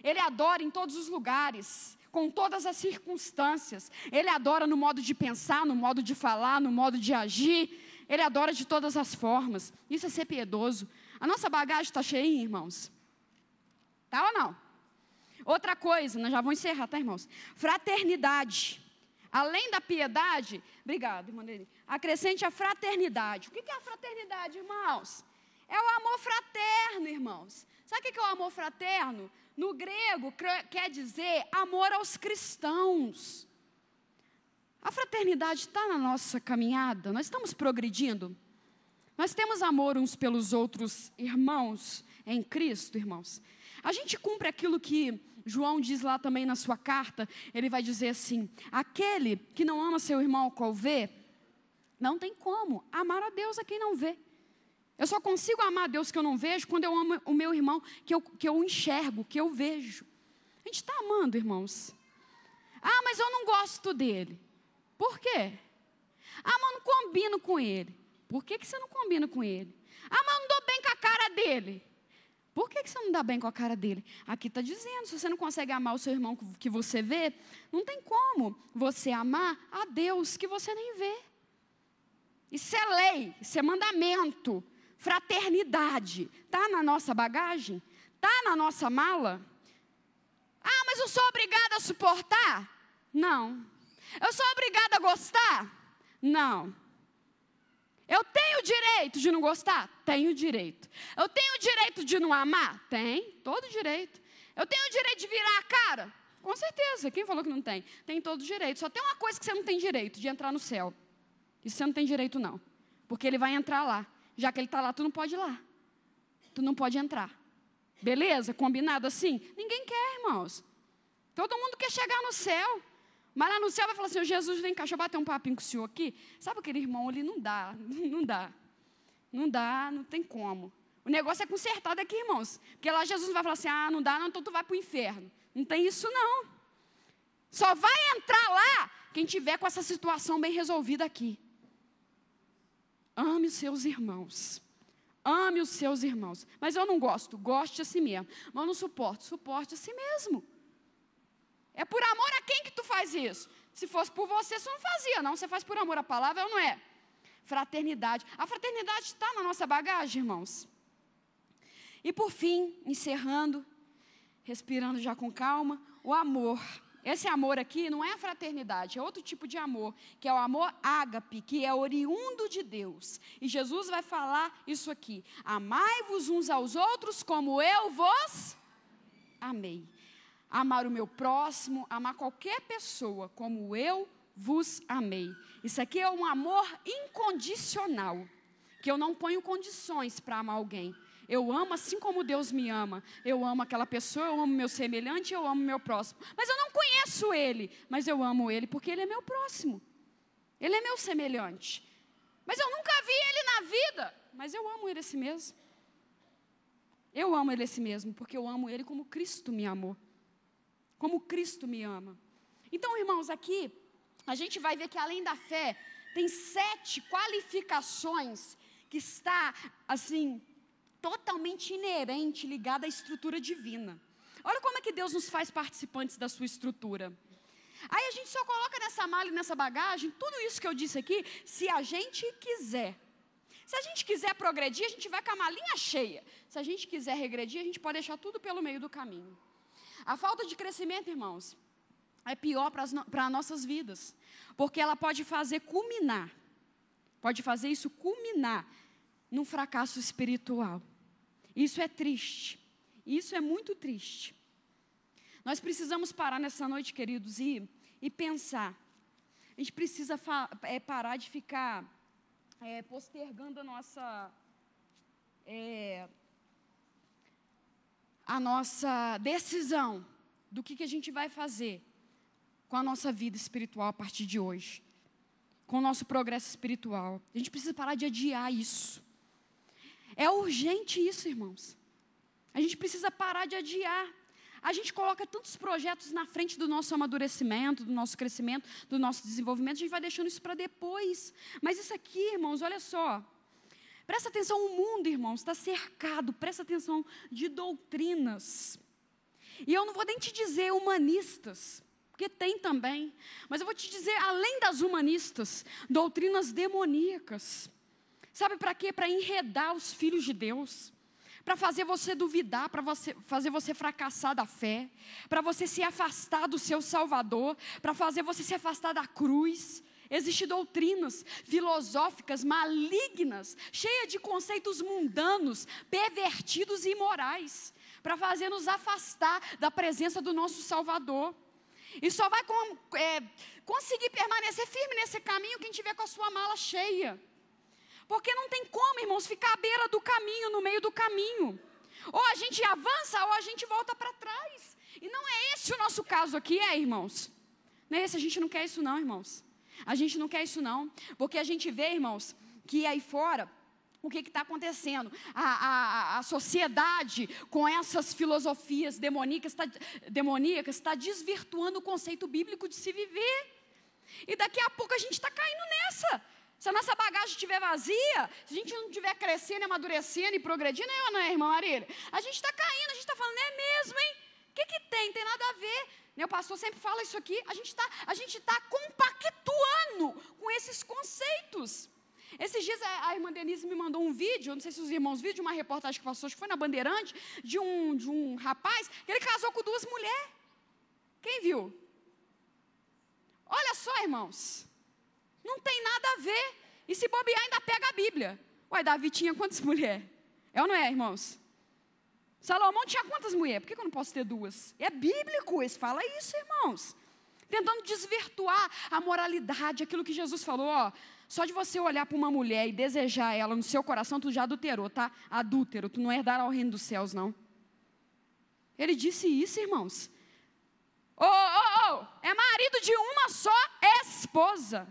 Ele adora em todos os lugares, com todas as circunstâncias. Ele adora no modo de pensar, no modo de falar, no modo de agir. Ele adora de todas as formas. Isso é ser piedoso. A nossa bagagem está cheia, irmãos? Tá ou não? Outra coisa, nós já vamos encerrar, tá, irmãos? Fraternidade. Além da piedade, obrigado, irmã Deni, acrescente a fraternidade. O que é a fraternidade, irmãos? É o amor fraterno, irmãos. Sabe o que é o amor fraterno? No grego, quer dizer amor aos cristãos. A fraternidade está na nossa caminhada, nós estamos progredindo. Nós temos amor uns pelos outros, irmãos, em Cristo, irmãos. A gente cumpre aquilo que João diz lá também na sua carta. Ele vai dizer assim: aquele que não ama seu irmão ao qual vê, não tem como amar a Deus a quem não vê. Eu só consigo amar a Deus que eu não vejo quando eu amo o meu irmão que eu enxergo, que eu vejo. A gente está amando, irmãos. Ah, mas eu não gosto dele. Por quê? Ah, mas eu não combino com ele. Por que você não combina com ele? Ah, mas eu não dou bem com a cara dele. Por que você não dá bem com a cara dele? Aqui está dizendo, se você não consegue amar o seu irmão que você vê, não tem como você amar a Deus que você nem vê. Isso é lei, isso é mandamento. Fraternidade. Está na nossa bagagem? Está na nossa mala? Ah, mas eu sou obrigada a suportar? Não. Eu sou obrigada a gostar? Não. Eu tenho o direito de não gostar? Tenho o direito. Eu tenho o direito de não amar? Tem, todo o direito. Eu tenho o direito de virar a cara? Com certeza, quem falou que não tem? Tem todo o direito. Só tem uma coisa que você não tem direito, de entrar no céu. Isso você não tem direito não, porque ele vai entrar lá. Já que ele está lá, tu não pode ir lá. Tu não pode entrar. Beleza? Combinado assim? Ninguém quer, irmãos. Todo mundo quer chegar no céu. Mas lá no céu vai falar assim: Jesus, vem cá, deixa eu bater um papinho com o senhor aqui. Sabe aquele irmão ali? Não dá, não dá. Não dá, não tem como. O negócio é consertado aqui, irmãos. Porque lá Jesus vai falar assim: ah, não dá, não, então tu vai para o inferno. Não tem isso não. Só vai entrar lá quem tiver com essa situação bem resolvida aqui. Ame os seus irmãos. Ame os seus irmãos. Mas eu não gosto. Goste a si mesmo. Mas eu não suporto. Suporte a si mesmo. É por amor a quem que tu faz isso? Se fosse por você, você não fazia, não. Você faz por amor à palavra ou não é? Fraternidade. A fraternidade está na nossa bagagem, irmãos. E por fim, encerrando, respirando já com calma, o amor. Esse amor aqui não é a fraternidade, é outro tipo de amor, que é o amor ágape, que é oriundo de Deus. E Jesus vai falar isso aqui: amai-vos uns aos outros como eu vos amei. Amar o meu próximo, amar qualquer pessoa como eu vos amei. Isso aqui é um amor incondicional, que eu não ponho condições para amar alguém. Eu amo assim como Deus me ama. Eu amo aquela pessoa, eu amo meu semelhante, eu amo meu próximo. Mas eu não conheço ele, mas eu amo ele porque ele é meu próximo. Ele é meu semelhante. Mas eu nunca vi ele na vida, mas eu amo ele assim mesmo. Eu amo ele assim mesmo, porque eu amo ele como Cristo me amou. Como Cristo me ama. Então, irmãos, aqui a gente vai ver que além da fé, tem 7 qualificações que está, assim, totalmente inerente, ligada à estrutura divina. Olha como é que Deus nos faz participantes da sua estrutura. Aí a gente só coloca nessa mala e nessa bagagem tudo isso que eu disse aqui, se a gente quiser. Se a gente quiser progredir, a gente vai com a malinha cheia. Se a gente quiser regredir, a gente pode deixar tudo pelo meio do caminho. A falta de crescimento, irmãos, é pior para as nossas vidas, porque ela pode fazer culminar, pode fazer isso culminar num fracasso espiritual. Isso é triste, isso é muito triste. Nós precisamos parar nessa noite, queridos, e pensar. A gente precisa parar de ficar postergando a nossa decisão do que a gente vai fazer com a nossa vida espiritual a partir de hoje, com o nosso progresso espiritual. A gente precisa parar de adiar isso. É urgente isso, irmãos. A gente precisa parar de adiar. A gente coloca tantos projetos na frente do nosso amadurecimento, do nosso crescimento, do nosso desenvolvimento, a gente vai deixando isso para depois. Mas isso aqui, irmãos, olha só. Presta atenção, o mundo, irmãos, está cercado, presta atenção, de doutrinas. E eu não vou nem te dizer humanistas, porque tem também. Mas eu vou te dizer, além das humanistas, doutrinas demoníacas. Sabe para quê? Para enredar os filhos de Deus. Para fazer você duvidar, para fazer você fracassar da fé. Para você se afastar do seu Salvador. Para fazer você se afastar da cruz. Existem doutrinas filosóficas malignas, cheias de conceitos mundanos, pervertidos e imorais. para fazer nos afastar da presença do nosso Salvador. E só vai conseguir permanecer firme nesse caminho quem tiver com a sua mala cheia. Porque não tem como, irmãos, ficar à beira do caminho, no meio do caminho. Ou a gente avança ou a gente volta para trás. E não é esse o nosso caso aqui, irmãos? Não é esse, a gente não quer isso não, irmãos. A gente não quer isso não. Porque a gente vê, irmãos, que aí fora, o que está acontecendo? A sociedade, com essas filosofias demoníacas, está desvirtuando o conceito bíblico de se viver. E daqui a pouco a gente está caindo nessa. Se a nossa bagagem estiver vazia, se a gente não estiver crescendo, amadurecendo e progredindo, não é, irmã Marília? A gente está caindo, a gente está falando, é mesmo, hein? O que tem? Tem nada a ver. O pastor sempre fala isso aqui, a gente tá compactuando com esses conceitos. Esses dias a irmã Denise me mandou um vídeo, não sei se os irmãos viram, de uma reportagem que passou, acho que foi na Bandeirante, de um rapaz, que ele casou com 2 mulheres. Quem viu? Olha só, irmãos, não tem nada a ver, e se bobear ainda pega a Bíblia. Ué, Davi tinha quantas mulheres? É ou não é, irmãos? Salomão tinha quantas mulheres? Por que eu não posso ter 2? É bíblico, eles falam isso, irmãos. Tentando desvirtuar a moralidade, aquilo que Jesus falou, só de você olhar para uma mulher e desejar ela no seu coração, tu já adulterou, tá? Adúltero, tu não herdará ao reino dos céus, não. Ele disse isso, irmãos. É marido de uma só esposa.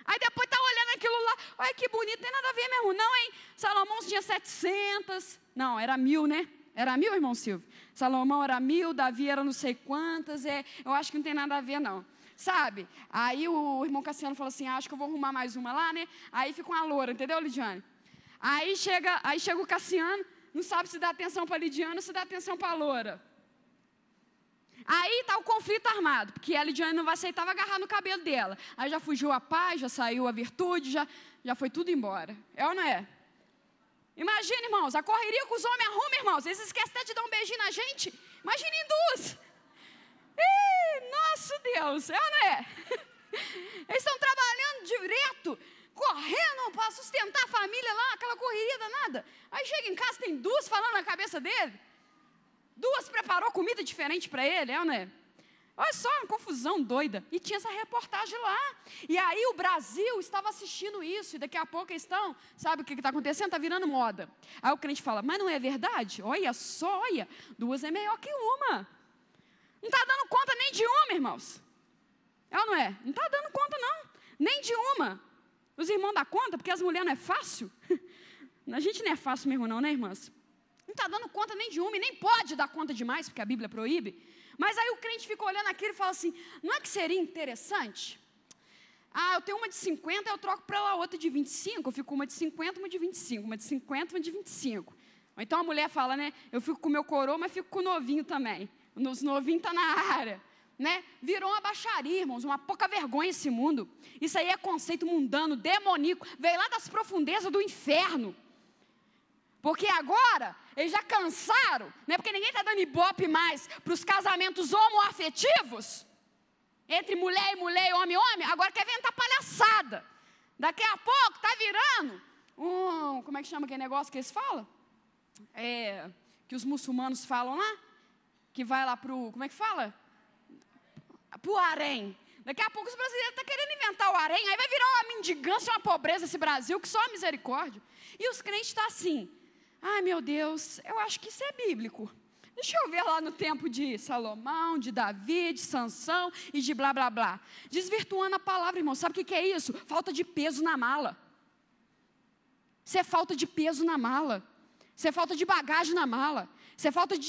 Aí depois tá olhando aquilo lá, olha que bonito, tem nada a ver mesmo, não, hein? Salomão tinha 700, não, era 1000, né? Era 1000, irmão Silvio? Salomão era 1000, Davi era não sei quantas, eu acho que não tem nada a ver, não. Sabe? Aí o irmão Cassiano falou assim, acho que eu vou arrumar mais uma lá, né? Aí fica uma loura, entendeu, Lidiane? Aí chega o Cassiano, não sabe se dá atenção para a Lidiane ou se dá atenção para a loura. Aí está o conflito armado, porque a Lidiane não vai aceitar, vai agarrar no cabelo dela. Aí já fugiu a paz, já saiu a virtude, já foi tudo embora. É ou não é? Imagina, irmãos, a correria que os homens arrumam, irmãos. Eles esquecem até de dar um beijinho na gente. Imagina em 2. Nosso Deus, é ou não é? Eles estão trabalhando direto, correndo para sustentar a família lá, aquela correria danada. Aí chega em casa, tem 2 falando na cabeça dele. 2 preparou comida diferente para ele, é ou não é? Olha só, uma confusão doida. E tinha essa reportagem lá. E aí o Brasil estava assistindo isso. E daqui a pouco eles estão, sabe o que está acontecendo? Está virando moda. Aí o crente fala, mas não é verdade? Olha só, 2 é melhor que uma. Não está dando conta nem de uma, irmãos. É ou não é? Não está dando conta, não. Nem de uma. Os irmãos dão conta, porque as mulheres não é fácil. A gente não é fácil mesmo não, né, irmãs? Não está dando conta nem de uma e nem pode dar conta demais, porque a Bíblia proíbe. Mas aí o crente fica olhando aquilo e fala assim, não é que seria interessante? Eu tenho uma de 50, eu troco para ela outra de 25, eu fico com uma de 50, uma de 25, uma de 50, uma de 25. Ou então a mulher fala, né, eu fico com o meu coroa, mas fico com o novinho também. Os novinhos estão na área, né? Virou uma baixaria, irmãos, uma pouca vergonha esse mundo. Isso aí é conceito mundano, demoníaco, veio lá das profundezas do inferno. Porque agora, eles já cansaram, né? Porque ninguém está dando ibope mais para os casamentos homoafetivos, entre mulher e mulher, homem e homem, agora quer inventar palhaçada. Daqui a pouco está virando como é que chama aquele negócio que eles falam? Que os muçulmanos falam lá, que vai lá para o, como é que fala? Para o harém. Daqui a pouco os brasileiros estão querendo inventar o harém, aí vai virar uma mendigância, uma pobreza esse Brasil, que só a misericórdia. E os crentes estão assim, ai meu Deus, eu acho que isso é bíblico. Deixa eu ver lá no tempo de Salomão, de Davi, de Sansão e de blá blá blá. Desvirtuando a palavra, irmão, sabe o que é isso? Falta de peso na mala. Isso é falta de peso na mala. Isso é falta de bagagem na mala. Isso é falta de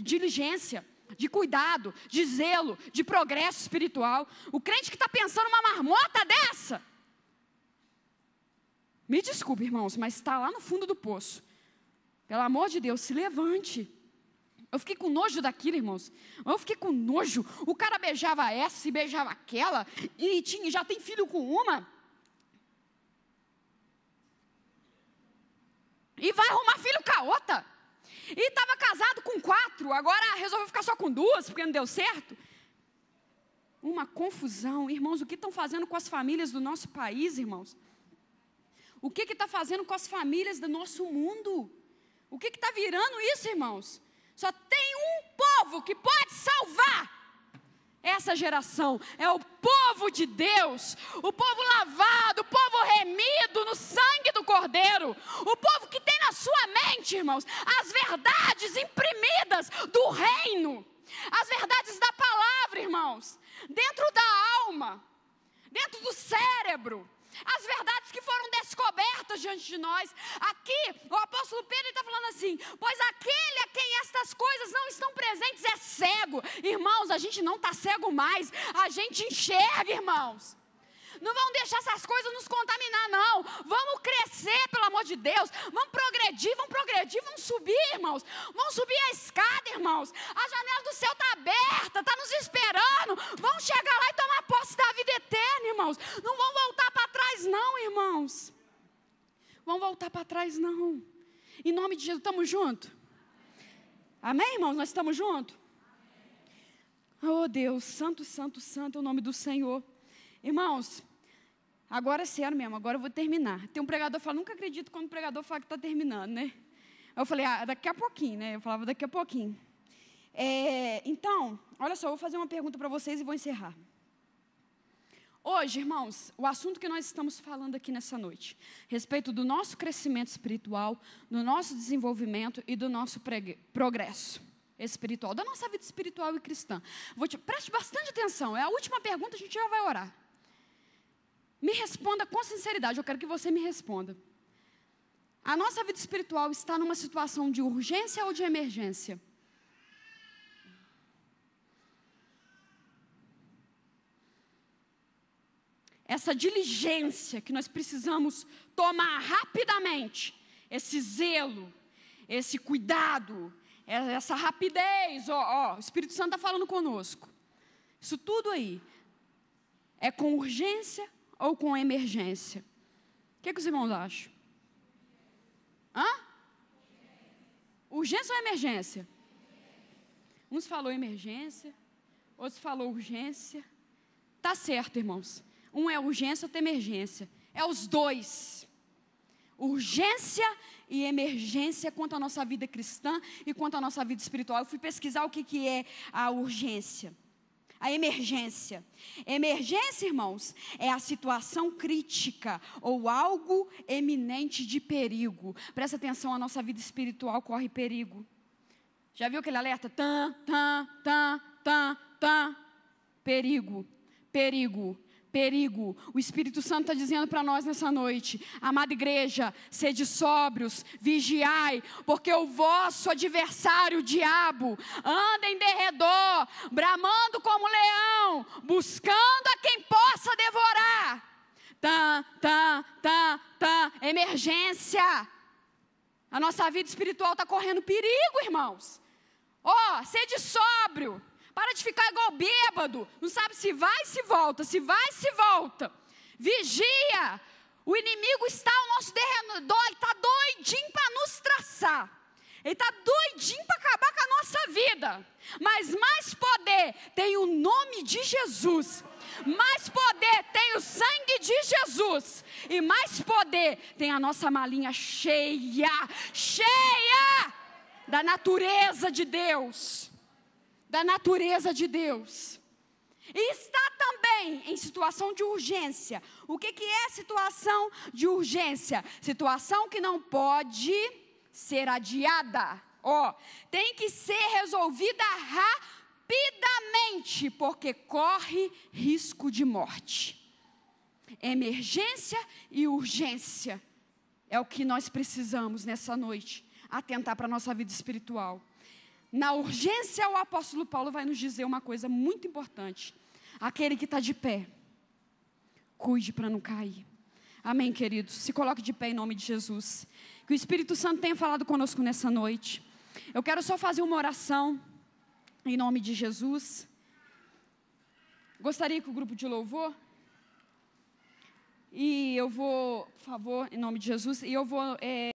diligência, de cuidado, de zelo, de progresso espiritual. O crente que está pensando uma marmota dessa, me desculpe, irmãos, mas está lá no fundo do poço. Pelo amor de Deus, se levante. Eu fiquei com nojo daquilo, irmãos. Eu fiquei com nojo. O cara beijava essa e beijava aquela, e já tem filho com uma. E vai arrumar filho com a outra. E estava casado com 4, agora resolveu ficar só com 2, porque não deu certo. Uma confusão. Irmãos, o que estão fazendo com as famílias do nosso país, irmãos? O que está fazendo com as famílias do nosso mundo? O que está virando isso, irmãos? Só tem um povo que pode salvar essa geração. É o povo de Deus, o povo lavado, o povo remido no sangue do Cordeiro, o povo que tem na sua mente, irmãos, as verdades imprimidas do reino, as verdades da palavra, irmãos, dentro da alma, dentro do cérebro, as verdades que foram descobertas diante de nós. Aqui, o apóstolo Pedro está falando assim: pois aquele a quem estas coisas não estão presentes é cego. Irmãos, a gente não está cego mais, a gente enxerga, irmãos. Não vamos deixar essas coisas nos contaminar, não. Vamos crescer, pelo amor de Deus. Vamos progredir, vamos subir, irmãos. Vamos subir a escada, irmãos. A janela do céu está aberta, está nos esperando. Vamos chegar lá e tomar posse da vida eterna, irmãos. Não vamos voltar para trás, não, irmãos. Vamos voltar para trás, não. Em nome de Jesus, estamos juntos? Amém, irmãos? Nós estamos juntos? Oh, Deus, santo, santo, santo é o nome do Senhor. Irmãos, agora é sério mesmo, agora eu vou terminar. Tem um pregador que fala, nunca acredito quando o pregador fala que está terminando, né? Eu falei, daqui a pouquinho, né? Eu falava daqui a pouquinho. Então, olha só, eu vou fazer uma pergunta para vocês e vou encerrar. Hoje, irmãos, o assunto que nós estamos falando aqui nessa noite, a respeito do nosso crescimento espiritual, do nosso desenvolvimento e do nosso progresso espiritual, da nossa vida espiritual e cristã. Preste bastante atenção, é a última pergunta, a gente já vai orar. Me responda com sinceridade, eu quero que você me responda. A nossa vida espiritual está numa situação de urgência ou de emergência? Essa diligência que nós precisamos tomar rapidamente, esse zelo, esse cuidado, essa rapidez, o Espírito Santo está falando conosco. Isso tudo aí, é com urgência ou com emergência? O que os irmãos acham? Urgência ou emergência? Uns falou emergência, outros falou urgência. Tá certo, irmãos. Um é urgência, outro é emergência. É os dois. Urgência e emergência quanto à nossa vida cristã e quanto à nossa vida espiritual. Eu fui pesquisar o que é a urgência. A emergência. Emergência, irmãos, é a situação crítica ou algo eminente de perigo. Presta atenção, a nossa vida espiritual corre perigo. Já viu aquele alerta? Perigo, perigo, perigo. O Espírito Santo está dizendo para nós nessa noite: amada igreja, sede sóbrios, vigiai, porque o vosso adversário, o diabo, anda em derredor, bramando como leão, buscando a quem possa devorar. Emergência. A nossa vida espiritual está correndo perigo, irmãos. Sede sóbrio. Para de ficar igual bêbado, não sabe se vai, se volta, se vai, se volta. Vigia, o inimigo está ao nosso derredor, ele está doidinho para nos traçar. Ele está doidinho para acabar com a nossa vida. Mas mais poder tem o nome de Jesus. Mais poder tem o sangue de Jesus. E mais poder tem a nossa malinha cheia da natureza de Deus. Da natureza de Deus. E está também em situação de urgência. O que é situação de urgência? Situação que não pode ser adiada. Tem que ser resolvida rapidamente, porque corre risco de morte. Emergência e urgência é o que nós precisamos nessa noite, atentar para a nossa vida espiritual. Na urgência, o apóstolo Paulo vai nos dizer uma coisa muito importante. Aquele que está de pé, cuide para não cair. Amém, queridos? Se coloque de pé em nome de Jesus. Que o Espírito Santo tenha falado conosco nessa noite. Eu quero só fazer uma oração em nome de Jesus. Gostaria que o grupo de louvor... E eu vou, por favor, em nome de Jesus, e eu vou...